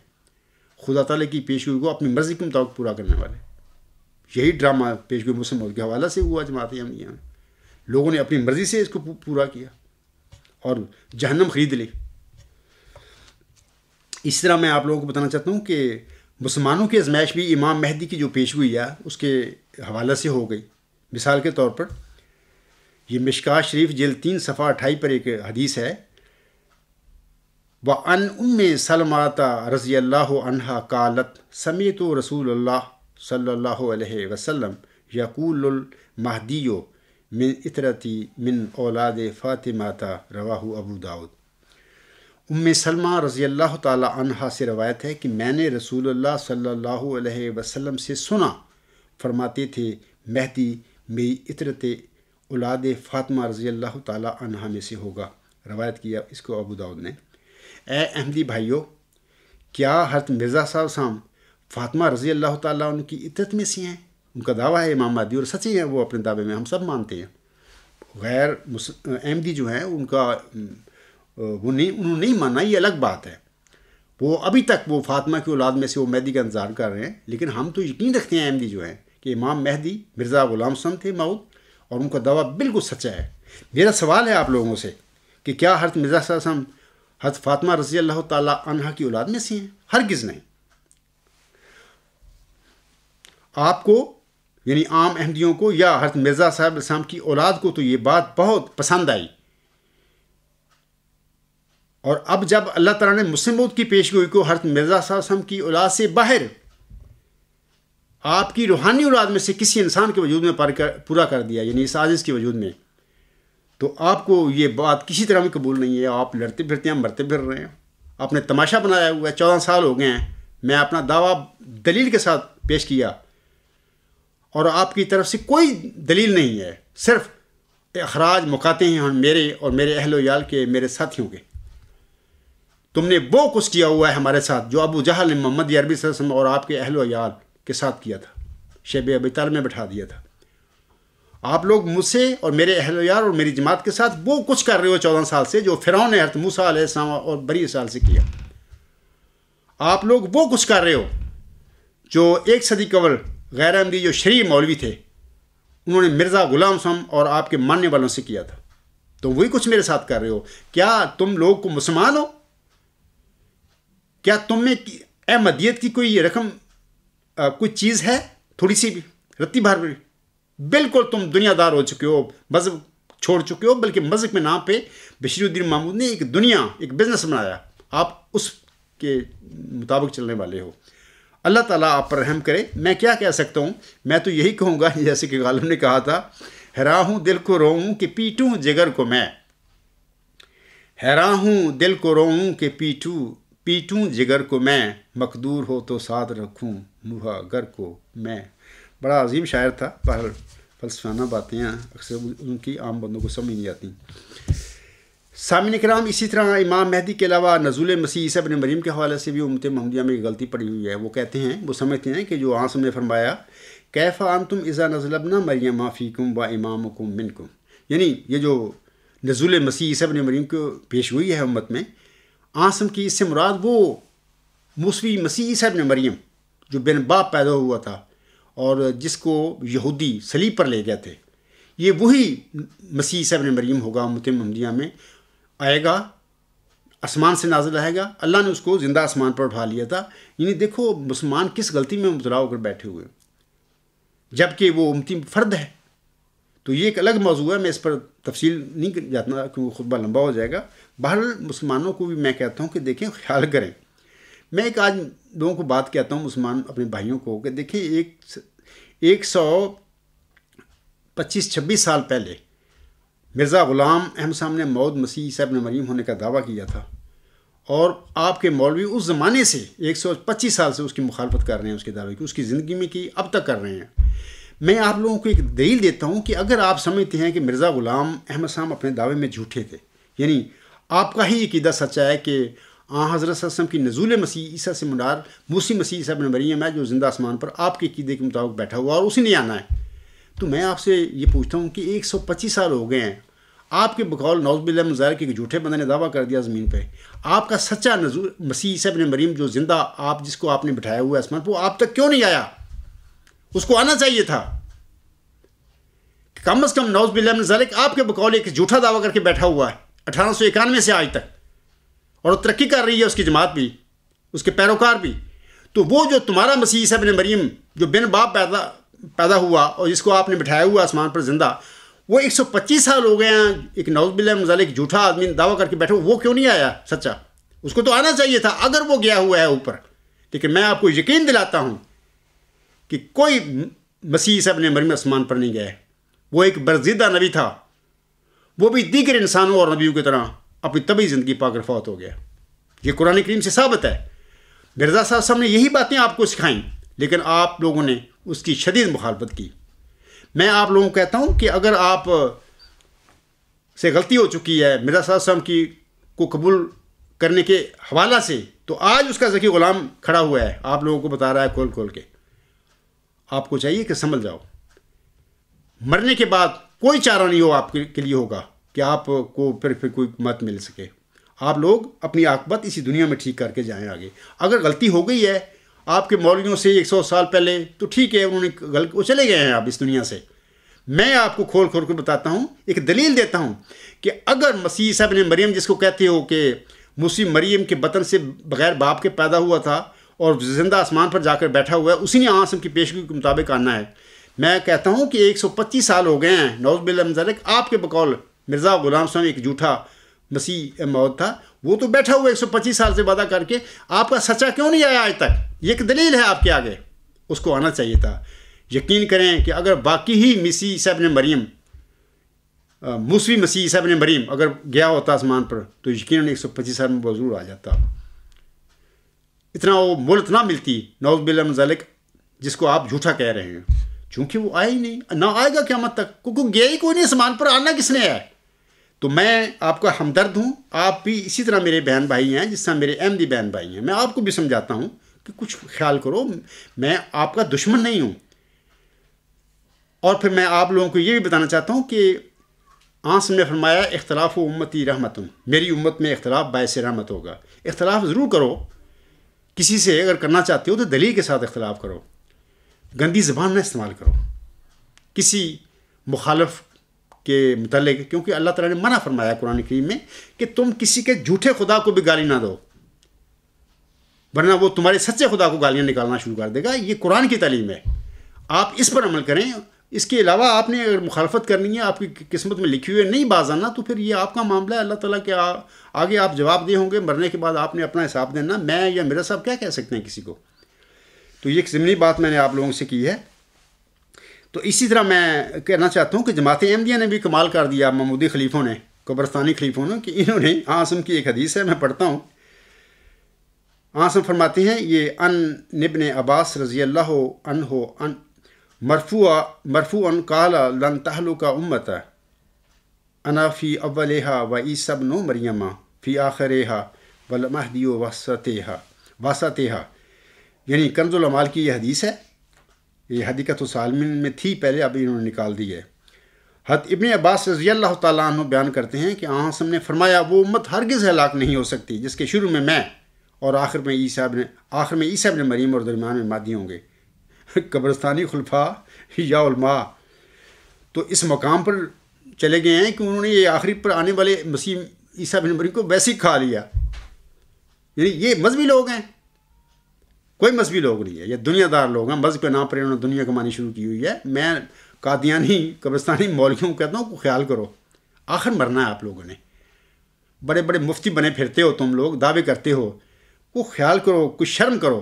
خدا تعالیٰ کی پیشگوئی کو اپنی مرضی کے مطابق پورا کرنے والے۔ یہی ڈرامہ پیشگوئی مسلم موت کے حوالہ سے ہوا جماعت احمدیہ میں، لوگوں نے اپنی مرضی سے اس کو پورا کیا اور جہنم خرید لی۔ اس طرح میں آپ لوگوں کو بتانا چاہتا ہوں کہ مسلمانوں کی آزمائش بھی امام مہدی کی جو پیشگوئی ہے اس کے حوالے سے ہو گئی۔ مثال کے طور پر یہ مشکوٰۃ شریف جلد 3 صفحہ 28 پر ایک حدیث ہے، وَعَنْ أُمِّ سَلْمَةَ رضی اللہ عنہا قالت سمعت رسول اللہ صلی اللہ علیہ وسلم یقول المہدی من اطرتی من اولاد فاطمہ رواہ ابو داؤد۔ سلمہ رضی اللہ تعالی عنہا سے روایت ہے کہ میں نے رسول اللہ صلی اللہ علیہ وسلم سے سنا، فرماتے تھے مہدی میری اطرت اولاد فاطمہ رضی اللہ تعالی عنہا میں سے ہوگا۔ روایت کیا اس کو ابو داؤد نے۔ اے احمدی بھائیو، کیا حضرت مرزا صاحب فاطمہ رضی اللہ تعالیٰ عنہ کی اطرت میں سے ہیں؟ ان کا دعویٰ ہے امام مہدی، اور سچی ہے وہ اپنے دعوے میں، ہم سب مانتے ہیں۔ غیر احمدی جو ہیں ان کا انہوں نے نہیں مانا، یہ الگ بات ہے، وہ ابھی تک وہ فاطمہ کی اولاد میں سے وہ مہدی کا انتظار کر رہے ہیں، لیکن ہم تو یقین رکھتے ہیں احمدی جو ہیں کہ امام مہدی مرزا غلام حسن تھے موعود، اور ان کا دعویٰ بالکل سچا ہے۔ میرا سوال ہے آپ لوگوں سے کہ کیا حضرت مرزا صلی اللہ علیہ وسلم حضرت فاطمہ رضی اللہ تعالیٰ عنہا کی اولاد میں سے ہیں؟ ہرگز نہیں۔ آپ کو یعنی عام احمدیوں کو یا حضرت مرزا صاحب السلام کی اولاد کو تو یہ بات بہت پسند آئی، اور اب جب اللہ تعالیٰ نے مسلم موعود کی پیشگوئی کو حضرت مرزا صاحب السلام کی اولاد سے باہر آپ کی روحانی اولاد میں سے کسی انسان کے وجود میں پورا کر دیا، یعنی اس عاجز کے وجود میں، تو آپ کو یہ بات کسی طرح بھی قبول نہیں ہے۔ آپ لڑتے پھرتے ہیں، مرتے پھر رہے ہیں، آپ نے تماشا بنایا ہوا ہے۔ 14 سال ہو گئے ہیں، میں اپنا دعویٰ دلیل کے ساتھ پیش کیا، اور آپ کی طرف سے کوئی دلیل نہیں ہے، صرف اخراج مکاتے ہیں ہم میرے اور میرے اہل و عیال کے، میرے ساتھیوں کے۔ تم نے وہ کچھ کیا ہوا ہے ہمارے ساتھ جو ابو جہل نے محمد عربی صلی اللہ علیہ وسلم اور آپ کے اہل و عیال کے ساتھ کیا تھا، شیب ابی طالب میں بٹھا دیا تھا۔ آپ لوگ مجھ سے اور میرے اہل و عیال اور میری جماعت کے ساتھ وہ کچھ کر رہے ہو 14 سال سے جو فرعون نے حضرت موسیٰ علیہ السلام اور بنی اسرائیل سے کیا۔ آپ لوگ وہ کچھ کر رہے ہو جو 1 صدی قبل غیر احمدی جو شرعی مولوی تھے انہوں نے مرزا غلام حسن اور آپ کے ماننے والوں سے کیا تھا، تو وہی کچھ میرے ساتھ کر رہے ہو۔ کیا تم لوگ کو مسلمان ہو؟ کیا تم میں احمدیت کی کوئی رقم کوئی چیز ہے تھوڑی سی بھی رتی بھر بھی؟ بالکل تم دنیا دار ہو چکے ہو، مذہب چھوڑ چکے ہو، بلکہ مذہب کے نام پہ بشیر الدین محمود نے ایک دنیا ایک بزنس بنایا، آپ اس کے مطابق چلنے والے ہو۔ اللہ تعالیٰ آپ پر رحم کرے۔ میں کیا کہہ سکتا ہوں؟ میں تو یہی کہوں گا جیسے کہ غالب نے کہا تھا، حیراں ہوں دل کو روؤں کہ پیٹوں جگر کو میں، حیراں ہوں دل کو روؤں کہ پیٹوں جگر کو میں، مقدور ہو تو ساتھ رکھوں موہا گر کو میں۔ بڑا عظیم شاعر تھا، بہر فلسفانہ باتیں ہیں، اکثر ان کی عام بندوں کو سمجھ نہیں آتی۔ سامعین کرام، اسی طرح امام مہدی کے علاوہ نزول مسیح عیسیٰ ابن مریم کے حوالے سے بھی امت محمدیہ میں ایک غلطی پڑی ہوئی ہے۔ وہ کہتے ہیں، وہ سمجھتے ہیں کہ جو آنسم نے فرمایا کیف انتم اذا نزل ابن مریم فیکم و امامکم منکم، یعنی یہ جو نزول مسیح عیسیٰ ابن مریم کو پیش ہوئی ہے امت میں، آنسم کی اس سے مراد وہ موسوی مسیح عیسیٰ ابن مریم جو بن باپ پیدا ہوا تھا اور جس کو یہودی صلیب پر لے گئے تھے، یہ وہی مسیح عیسیٰ ابن مریم ہوگا، امت محمدیہ میں آئے گا، آسمان سے نازل آئے گا۔ اللہ نے اس کو زندہ آسمان پر اٹھا لیا تھا۔ یعنی دیکھو مسلمان کس غلطی میں مبتلا ہو کر بیٹھے ہوئے، جبکہ وہ امتی فرد ہے۔ تو یہ ایک الگ موضوع ہے، میں اس پر تفصیل نہیں جاتا کیونکہ خطبہ لمبا ہو جائے گا۔ بہرحال مسلمانوں کو بھی میں کہتا ہوں کہ دیکھیں، خیال کریں۔ میں ایک آج لوگوں کو بات کہتا ہوں، مسلمان اپنے بھائیوں کو، کہ دیکھیں 125-26 سال پہلے مرزا غلام احمد صاحب نے موعود مسیح عیسیٰ ابن مریم ہونے کا دعویٰ کیا تھا، اور آپ کے مولوی اس زمانے سے 125 سال سے اس کی مخالفت کر رہے ہیں، اس کے دعوے کی، اس کی زندگی میں کی اب تک کر رہے ہیں۔ میں آپ لوگوں کو ایک دلیل دیتا ہوں کہ اگر آپ سمجھتے ہیں کہ مرزا غلام احمد صاحب اپنے دعوے میں جھوٹے تھے، یعنی آپ کا ہی عقیدہ سچا ہے کہ حضرت صلی اللہ علیہ وسلم کی نزول مسیح عیسیٰ سے مراد موسی مسیح عیسیٰ ابن مریم ہے جو زندہ آسمان پر آپ کے عقیدے کے مطابق بیٹھا ہوا اور اسی نے آنا ہے، تو میں آپ سے یہ پوچھتا ہوں کہ 125 سال ہو گئے ہیں، آپ کے بقول نعوذ باللہ من ذالک کہ جھوٹے بندے نے دعویٰ کر دیا زمین پہ، آپ کا سچا نزول مسیح عیسیٰ ابن مریم جو زندہ آپ جس کو آپ نے بٹھایا ہوا ہے آسمان پہ، وہ آپ تک کیوں نہیں آیا؟ اس کو آنا چاہیے تھا۔ کم از کم نعوذ باللہ من ذالک آپ کے بقول ایک جھوٹا دعویٰ کر کے بیٹھا ہوا ہے 1891 سے آج تک، اور ترقی کر رہی ہے اس کی جماعت بھی، اس کے پیروکار بھی۔ تو وہ جو تمہارا مسیح عیسیٰ ابن مریم جو بن باپ پیدا ہوا اور جس کو آپ نے بٹھایا ہوا آسمان پر زندہ، وہ 125 سال ہو گئے ہیں، ایک نعوذ باللہ من ذالک جھوٹا آدمی دعویٰ کر کے بیٹھا، وہ کیوں نہیں آیا سچا؟ اس کو تو آنا چاہیے تھا اگر وہ گیا ہوا ہے اوپر۔ لیکن میں آپ کو یقین دلاتا ہوں کہ کوئی مسیح عیسیٰ ابن مریم آسمان پر نہیں گئے، وہ ایک برزیدہ نبی تھا، وہ بھی دیگر انسانوں اور نبیوں کی طرح اپنی طبعی زندگی پا کر فوت ہو گیا۔ یہ قرآن کریم سے ثابت ہے۔ مرزا صاحب نے یہی باتیں آپ کو سکھائیں، لیکن آپ لوگوں نے اس کی شدید مخالفت کی۔ میں آپ لوگوں کو کہتا ہوں کہ اگر آپ سے غلطی ہو چکی ہے مرزا صاحب کی کو قبول کرنے کے حوالہ سے، تو آج اس کا ذکی غلام کھڑا ہوا ہے، آپ لوگوں کو بتا رہا ہے کھول کھول کے۔ آپ کو چاہیے کہ سنبھل جاؤ، مرنے کے بعد کوئی چارہ نہیں ہو آپ کے لیے ہوگا کہ آپ کو پھر کوئی مت مل سکے۔ آپ لوگ اپنی عاقبت اسی دنیا میں ٹھیک کر کے جائیں آگے۔ اگر غلطی ہو گئی ہے آپ کے مولویوں سے 100 سال پہلے، تو ٹھیک ہے، انہوں نے وہ چلے گئے ہیں آپ اس دنیا سے۔ میں آپ کو کھول کھول کے بتاتا ہوں، ایک دلیل دیتا ہوں کہ اگر مسیح عیسیٰ ابن مریم جس کو کہتے ہو کہ موسی مریم کے بطن سے بغیر باپ کے پیدا ہوا تھا اور زندہ آسمان پر جا کر بیٹھا ہوا ہے، اسی نے آنسم کی پیشگوئی کے مطابق آنا ہے، میں کہتا ہوں کہ 125 سال ہو گئے ہیں، نعوذ باللہ من ذالک آپ کے بقول مرزا غلام صاحب ایک جھوٹا مسیح موعود تھا، وہ تو بیٹھا ہوا 125 سال سے وعدہ کر کے، آپ کا سچا کیوں نہیں آیا آج تک؟ یہ ایک دلیل ہے آپ کے آگے، اس کو آنا چاہیے تھا۔ یقین کریں کہ اگر باقی ہی مسیح عیسیٰ ابن مریم موسوی مسیح عیسیٰ ابن مریم اگر گیا ہوتا آسمان پر، تو یقیناً 125 سال میں ضرور آ جاتا، اتنا وہ مہلت نہ ملتی، نعوذ باللہ من ذالک، جس کو آپ جھوٹا کہہ رہے ہیں۔ چونکہ وہ آیا ہی نہیں، نہ آئے گا قیامت تک، کیونکہ گیا ہی کوئی نہیں، آسمان پر آنا کس نے ہے۔ تو میں آپ کا ہمدرد ہوں، آپ بھی اسی طرح میرے بہن بھائی ہیں جس طرح میرے احمدی بہن بھائی ہیں، میں آپ کو بھی سمجھاتا ہوں کہ کچھ خیال کرو، میں آپ کا دشمن نہیں ہوں۔ اور پھر میں آپ لوگوں کو یہ بھی بتانا چاہتا ہوں کہ آنسم نے فرمایا اختلاف و امتی رحمت، میری امت میں اختلاف باعث رحمت ہوگا۔ اختلاف ضرور کرو، کسی سے اگر کرنا چاہتے ہو تو دلیل کے ساتھ اختلاف کرو، گندی زبان نہ استعمال کرو کسی مخالف کے متعلق، کیونکہ اللہ تعالیٰ نے منع فرمایا قرآن کریم میں کہ تم کسی کے جھوٹے خدا کو بھی گالی نہ دو، ورنہ وہ تمہارے سچے خدا کو گالیاں نکالنا شروع کر دے گا۔ یہ قرآن کی تعلیم ہے، آپ اس پر عمل کریں۔ اس کے علاوہ آپ نے اگر مخالفت کرنی ہے، آپ کی قسمت میں لکھی ہوئی ہے نہیں باز آنا، تو پھر یہ آپ کا معاملہ ہے، اللہ تعالیٰ کے آگے آپ جواب دے ہوں گے، مرنے کے بعد آپ نے اپنا حساب دینا۔ میں یا میرا صاحب کیا کہہ سکتے ہیں کسی کو؟ تو یہ ایک ضمنی بات میں نے آپ لوگوں سے کی ہے۔ تو اسی طرح میں کہنا چاہتا ہوں کہ جماعت احمدیہ نے بھی کمال کر دیا، محمودی خلیفوں نے، قبرستانی خلیفوں نے، کہ انہوں نے عاصم کی ایک حدیث ہے، میں پڑھتا ہوں۔ عاصم فرماتے ہیں، یہ ان ابن عباس رضی اللہ عنہ مرفوعاً قال لن تہلک امت انا فی اولہا و عیسی ابن مریم فی آخرہا والمہدی وسطہا، یعنی کنز العمال کی یہ حدیث ہے، یہ حدیقۃ السالمین میں تھی پہلے، اب انہوں نے نکال دی ہے۔ حضرت ابن عباس رضی اللہ تعالیٰ عنہ بیان کرتے ہیں کہ آنسم نے فرمایا وہ امت ہرگز ہلاک نہیں ہو سکتی جس کے شروع میں اور آخر میں عیسی ابن مریم اور درمیان میں مہدی ہوں گے۔ قبرستانی خلفاء یا علماء تو اس مقام پر چلے گئے ہیں کہ انہوں نے یہ آخری پر آنے والے مسیح عیسی ابن مریم کو ویسے ہی کھا لیا، یعنی یہ مذہبی لوگ ہیں، کوئی مذہبی لوگ نہیں ہے، یہ دنیا دار لوگ ہیں، مذہب کے نام پر انہوں نے دنیا کمانی شروع کی ہوئی ہے۔ میں قادیانی قبرستانی مولویوں کو کہتا ہوں کہ خیال کرو، آخر مرنا ہے آپ لوگوں نے، بڑے بڑے مفتی بنے پھرتے ہو تم لوگ، دعوے کرتے ہو، وہ خیال کرو، کچھ شرم کرو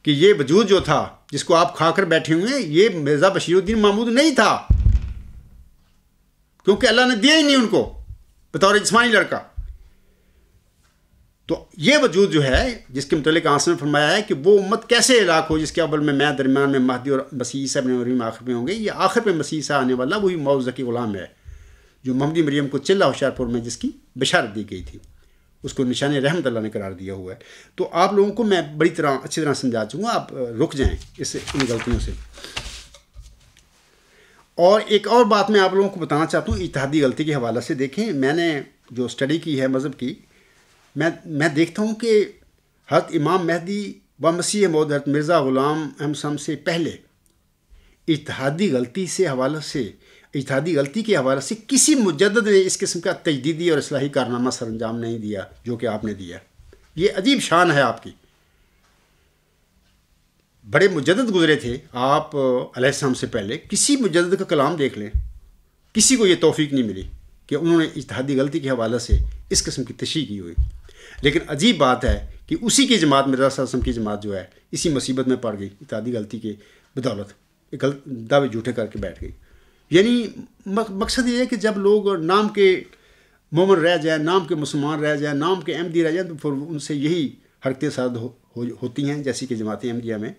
کہ یہ وجود جو تھا جس کو آپ کھا کر بیٹھے ہوئے ہیں، یہ مرزا بشیر الدین محمود نہیں تھا، کیونکہ اللہ نے دیا ہی نہیں ان کو بطور جسمانی لڑکا۔ تو یہ وجود جو ہے جس کے متعلق آنسر نے فرمایا ہے کہ وہ امت کیسے ہلاک ہو جس کے اول میں درمیان میں مہدی اور مسیح عیسی ابن مریم آخر میں ہوں گے۔ یہ آخر میں مسیح عیسی آنے والا وہی موعظہ کی غلام ہے جو محمدی مریم کو چلہ ہوشیارپور میں جس کی بشارت دی گئی تھی، اس کو نشان رحمت اللہ نے قرار دیا ہوا ہے۔ تو آپ لوگوں کو میں بڑی طرح اچھی طرح سمجھا چکا، آپ رک جائیں ان غلطیوں سے۔ اور ایک اور بات میں آپ لوگوں کو بتانا چاہتا ہوں اجتہادی غلطی کے حوالے سے۔ دیکھیں، میں نے جو اسٹڈی کی ہے مذہب کی، میں دیکھتا ہوں کہ حضرت امام مہدی و مسیح موعود حضرت مرزا غلام احمد صاحب سے پہلے اجتہادی غلطی کے حوالے سے کسی مجدد نے اس قسم کا تجدیدی اور اصلاحی کارنامہ سر انجام نہیں دیا جو کہ آپ نے دیا۔ یہ عجیب شان ہے آپ کی، بڑے مجدد گزرے تھے آپ علیہ السلام سے پہلے، کسی مجدد کا کلام دیکھ لیں، کسی کو یہ توفیق نہیں ملی کہ انہوں نے اجتہادی غلطی کے حوالے سے اس قسم کی تشریح کی ہوئی۔ لیکن عجیب بات ہے کہ اسی کی جماعت مرزا صلی اللہ علیہ وسلم کی جماعت جو ہے اسی مصیبت میں پڑ گئی، اجتہادی غلطی کے بدولت ایک دعوے جھوٹے کر کے بیٹھ گئی۔ یعنی مقصد یہ ہے کہ جب لوگ نام کے مومن رہ جائیں، نام کے مسلمان رہ جائیں، نام کے احمدی رہ جائیں، تو پھر ان سے یہی حرکتیں صادر ہوتی ہیں، جیسی کہ جماعت احمدیہ میں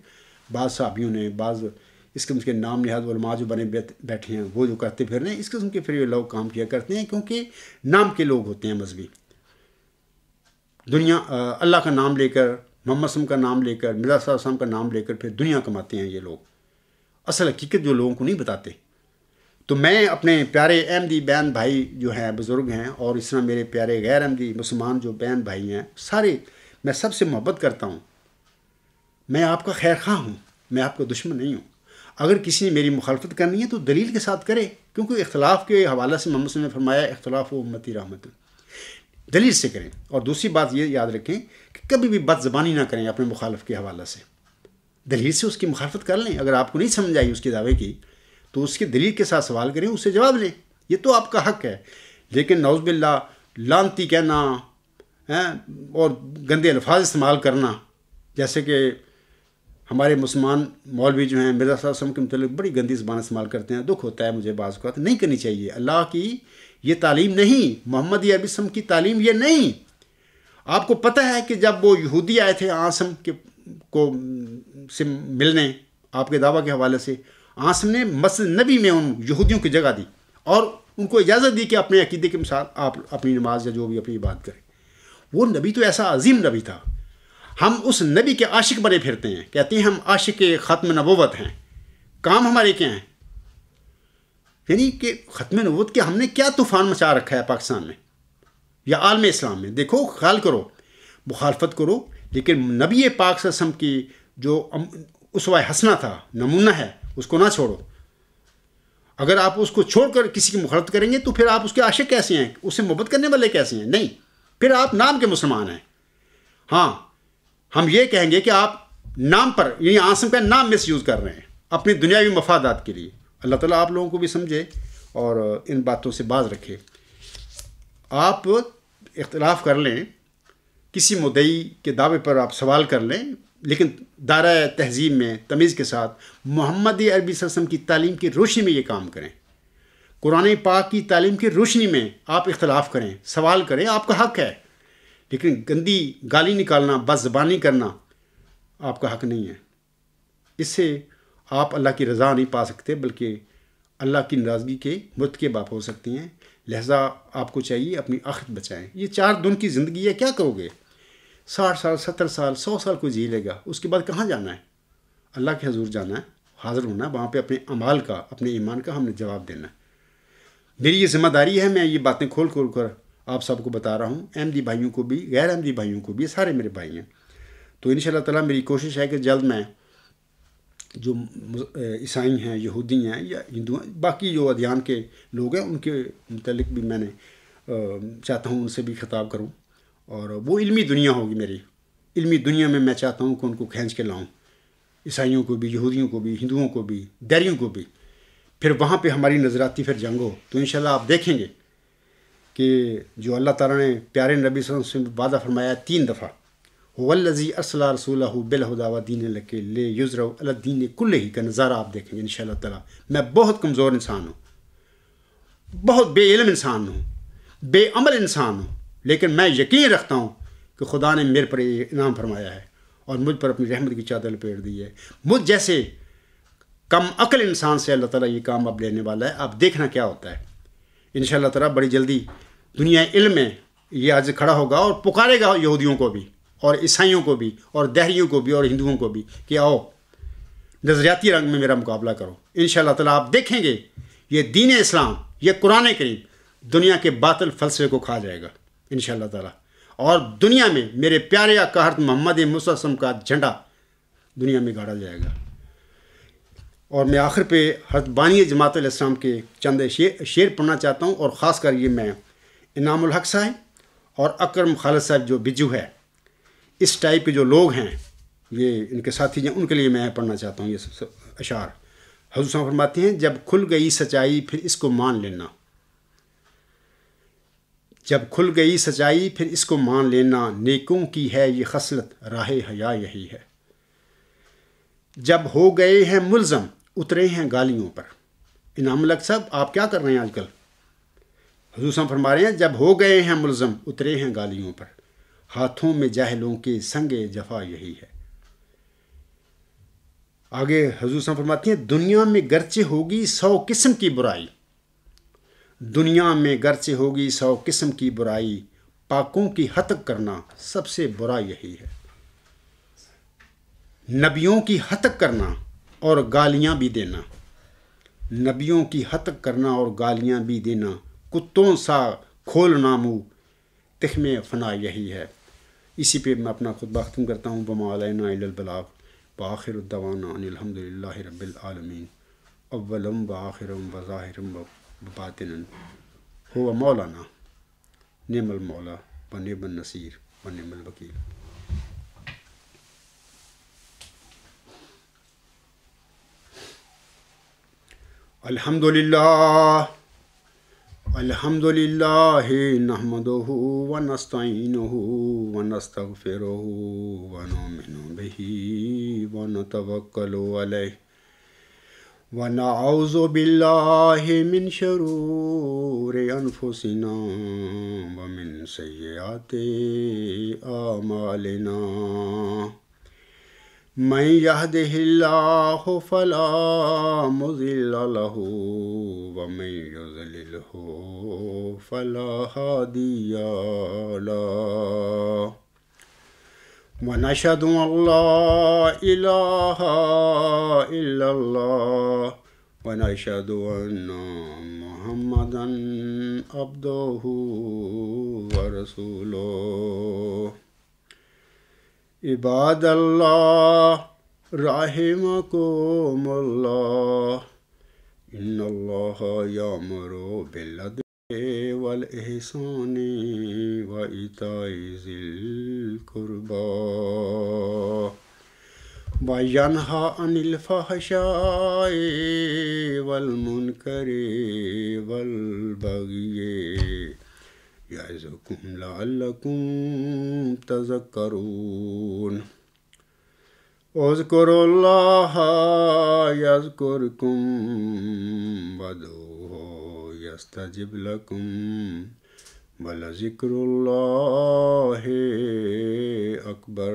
بعض صحابیوں نے، بعض اس قسم کے نام نہاد علماء جو بنے بیٹھے ہیں وہ جو کرتے پھر رہے ہیں، اس قسم کے پھر یہ لوگ کام کیا کرتے ہیں، کیونکہ نام کے لوگ ہوتے ہیں مذہبی، دنیا اللہ کا نام لے کر، محمد صلی اللہ علیہ وسلم کا نام لے کر، مرزا صلی اللہ علیہ وسلم کا نام لے کر پھر دنیا کماتے ہیں یہ لوگ، اصل حقیقت جو لوگوں کو نہیں بتاتے۔ تو میں اپنے پیارے احمدی بہن بھائی جو ہیں، بزرگ ہیں، اور اس طرح میرے پیارے غیر احمدی مسلمان جو بہن بھائی ہیں، سارے میں سب سے محبت کرتا ہوں، میں آپ کا خیر خواہ ہوں، میں آپ کا دشمن نہیں ہوں۔ اگر کسی نے میری مخالفت کرنی ہے تو دلیل کے ساتھ کرے، کیونکہ اختلاف کے حوالے سے محمد صلی اللہ علیہ وسلم نے فرمایا اختلاف و امتی رحمت، دلیل سے کریں۔ اور دوسری بات یہ یاد رکھیں کہ کبھی بھی بد زبانی نہ کریں اپنے مخالف کے حوالے سے، دلیل سے اس کی مخالفت کر لیں۔ اگر آپ کو نہیں سمجھ آئی اس کے دعوے کی تو اس کے دلیل کے ساتھ سوال کریں، اس سے جواب لیں، یہ تو آپ کا حق ہے۔ لیکن نعوذ باللہ لعنتی کہنا اور گندے الفاظ استعمال کرنا، جیسے کہ ہمارے مسلمان مولوی جو ہیں مرزا صلی اللہ علیہ وسلم کے متعلق بڑی گندی زبان استعمال کرتے ہیں، دکھ ہوتا ہے مجھے بعض اوقات، نہیں کرنی چاہیے۔ اللہ کی یہ تعلیم نہیں، محمد عربی وسلم کی تعلیم یہ نہیں۔ آپ کو پتہ ہے کہ جب وہ یہودی آئے تھے عاصم کو سے ملنے آپ کے دعویٰ کے حوالے سے، آسم نے مسجد نبی میں ان یہودیوں کی جگہ دی اور ان کو اجازت دی کہ اپنے عقیدے کے ساتھ آپ اپنی نماز یا جو بھی اپنی بات کریں. وہ نبی تو ایسا عظیم نبی تھا. ہم اس نبی کے عاشق بنے پھرتے ہیں، کہتے ہیں ہم عاشق ختم نبوت ہیں. کام ہمارے کیا ہیں؟ یعنی کہ ختم نبوت کے ہم نے کیا طوفان مچا رکھا ہے پاکستان میں یا عالم اسلام میں. دیکھو، خیال کرو، مخالفت کرو، لیکن نبی پاک صلی اللہ علیہ وسلم کی جو اسوہ حسنہ تھا، نمونہ ہے، اس کو نہ چھوڑو. اگر آپ اس کو چھوڑ کر کسی کی مخالفت کریں گے تو پھر آپ اس کے عاشق کیسے ہیں؟ اس سے محبت کرنے والے کیسے ہیں؟ نہیں، پھر آپ نام کے مسلمان ہیں. ہاں، ہم یہ کہیں گے کہ آپ نام پر، یعنی عاصم کا نام مس یوز کر رہے ہیں اپنی دنیاوی مفادات کے لیے. اللہ تعالیٰ آپ لوگوں کو بھی سمجھے اور ان باتوں سے باز رکھے. آپ اختلاف کر لیں، کسی مدعی کے دعوے پر آپ سوال کر لیں، لیکن دائرہ تہذیب میں تمیز کے ساتھ محمد عربی صلی اللہ علیہ وسلم کی تعلیم کی روشنی میں یہ کام کریں. قرآن پاک کی تعلیم کی روشنی میں آپ اختلاف کریں، سوال کریں، آپ کا حق ہے. لیکن گندی گالی نکالنا، بد زبانی کرنا آپ کا حق نہیں ہے. اس سے آپ اللہ کی رضا نہیں پا سکتے، بلکہ اللہ کی ناراضگی کے مرتکب آپ ہو سکتے ہیں. لہذا آپ کو چاہیے اپنی آخرت بچائیں. یہ 4 دن کی زندگی ہے، کیا کرو گے؟ 60 سال، 70 سال، 100 سال کوئی جی لے گا. اس کے بعد کہاں جانا ہے؟ اللہ کے حضور جانا ہے، حاضر ہونا ہے. وہاں پہ اپنے اعمال کا، اپنے ایمان کا ہم نے جواب دینا ہے. میری یہ ذمہ داری ہے، میں یہ باتیں کھول کھول کر آپ سب کو بتا رہا ہوں، احمدی بھائیوں کو بھی، غیر احمدی بھائیوں کو بھی، یہ سارے میرے بھائی ہیں. تو انشاءاللہ تعالیٰ میری کوشش ہے کہ جلد میں جو عیسائی ہیں، یہودی ہیں یا ہندو ہیں، باقی جو ادیان کے لوگ ہیں، ان کے متعلق بھی میں نے چاہتا ہوں ان سے بھی خطاب کروں. اور وہ علمی دنیا ہوگی میری، علمی دنیا میں چاہتا ہوں کہ ان کو کھینچ کے لاؤں، عیسائیوں کو بھی، یہودیوں کو بھی، ہندوؤں کو بھی، دیریوں کو بھی. پھر وہاں پہ ہماری نظراتی پھر جنگ ہو. تو انشاءاللہ آپ دیکھیں گے کہ جو اللہ تعالیٰ نے پیارے نبی صلی اللہ علیہ وسلم سے وعدہ فرمایا 3 دفعہ، والذی ارسل رسولہ بالہدی ودین الحق لیظہرہ علی الدین کلہ، کا نظارہ آپ دیکھیں گے انشاءاللہ تعالیٰ. میں بہت کمزور انسان ہوں، بہت بے علم انسان ہوں، بے عمل انسان ہوں، لیکن میں یقین رکھتا ہوں کہ خدا نے میرے پر یہ انعام فرمایا ہے اور مجھ پر اپنی رحمت کی چادر لپیٹ دی ہے. مجھ جیسے کم عقل انسان سے اللہ تعالیٰ یہ کام اب لینے والا ہے. آپ دیکھنا کیا ہوتا ہے. انشاءاللہ تعالیٰ بڑی جلدی دنیا علم میں یہ آج کھڑا ہوگا اور پکارے گا یہودیوں کو بھی اور عیسائیوں کو بھی اور دہریوں کو بھی اور ہندوؤں کو بھی کہ آؤ نظریاتی رنگ میں میرا مقابلہ کرو. انشاءاللہ تعالیٰ آپ دیکھیں گے یہ دین اسلام، یہ قرآن کریم دنیا کے باطل فلسفے کو کھا جائے گا انشاءاللہ تعالیٰ. اور دنیا میں میرے پیارے آقا حضرت محمد مصطفیٰ صلی اللہ علیہ وسلم کا جھنڈا دنیا میں گاڑا جائے گا. اور میں آخر پہ حضرت بانی جماعت علیہ السلام کے چند شعر پڑھنا چاہتا ہوں، اور خاص کر یہ میں انعام الحق صاحب اور اکرم خالد صاحب جو بجو ہے، اس ٹائپ کے جو لوگ ہیں، یہ ان کے ساتھی ہیں، ان کے لیے میں پڑھنا چاہتا ہوں یہ اشعار. حضور صاحب فرماتے ہیں، جب کھل گئی سچائی پھر اس کو مان لینا، جب کھل گئی سچائی پھر اس کو مان لینا، نیکوں کی ہے یہ خصلت راہ حیا یہی ہے. جب ہو گئے ہیں ملزم اترے ہیں گالیوں پر. انعام الحق صاحب آپ کیا کر رہے ہیں آج کل؟ حضور صاحب فرما رہے ہیں جب ہو گئے ہیں ملزم اترے ہیں گالیوں پر، ہاتھوں میں جاہلوں کے سنگ جفا یہی ہے. آگے حضور صاحب فرماتے ہیں، دنیا میں گرچہ ہوگی 100 قسم کی برائی، دنیا میں گرچہ ہوگی 100 قسم کی برائی، پاکوں کی ہتک کرنا سب سے برا یہی ہے. نبیوں کی ہتک کرنا اور گالیاں بھی دینا، نبیوں کی ہتک کرنا اور گالیاں بھی دینا، کتوں سا کھولنا منہ تخم فنا یہی ہے. اسی پہ میں اپنا خطبہ ختم کرتا ہوں. وما علینا الا البلاغ وآخر الدعوانا ان الحمد للہ رب العالمین. اولم وآخرم وظاہرم وباطنن هو مولانا نعم المولا ونعم النصیر ونعم الوکیل. الحمد للہ نحمدہ ونستعینہ ونستغفرہ ونؤمن بہ ونتوکل علیہ ونعوذ باللہ من شرور انفسنا ومن سیئات اعمالنا. من يهده الله فلا مضل له ومن يضلله فلا هادي له ونشهد أن لا إله إلا الله ونشهد أن محمدا عبده ورسوله عباد الله رحمكم الله إن الله يأمر بالعدل والإحسان وإيتاء ذي القربى وينهى عن الفحشاء والمنكر والبغي يعظكم لعلكم تذكرون اذكروا الله يذكركم وادعوه يستجب لكم ولذكر الله أكبر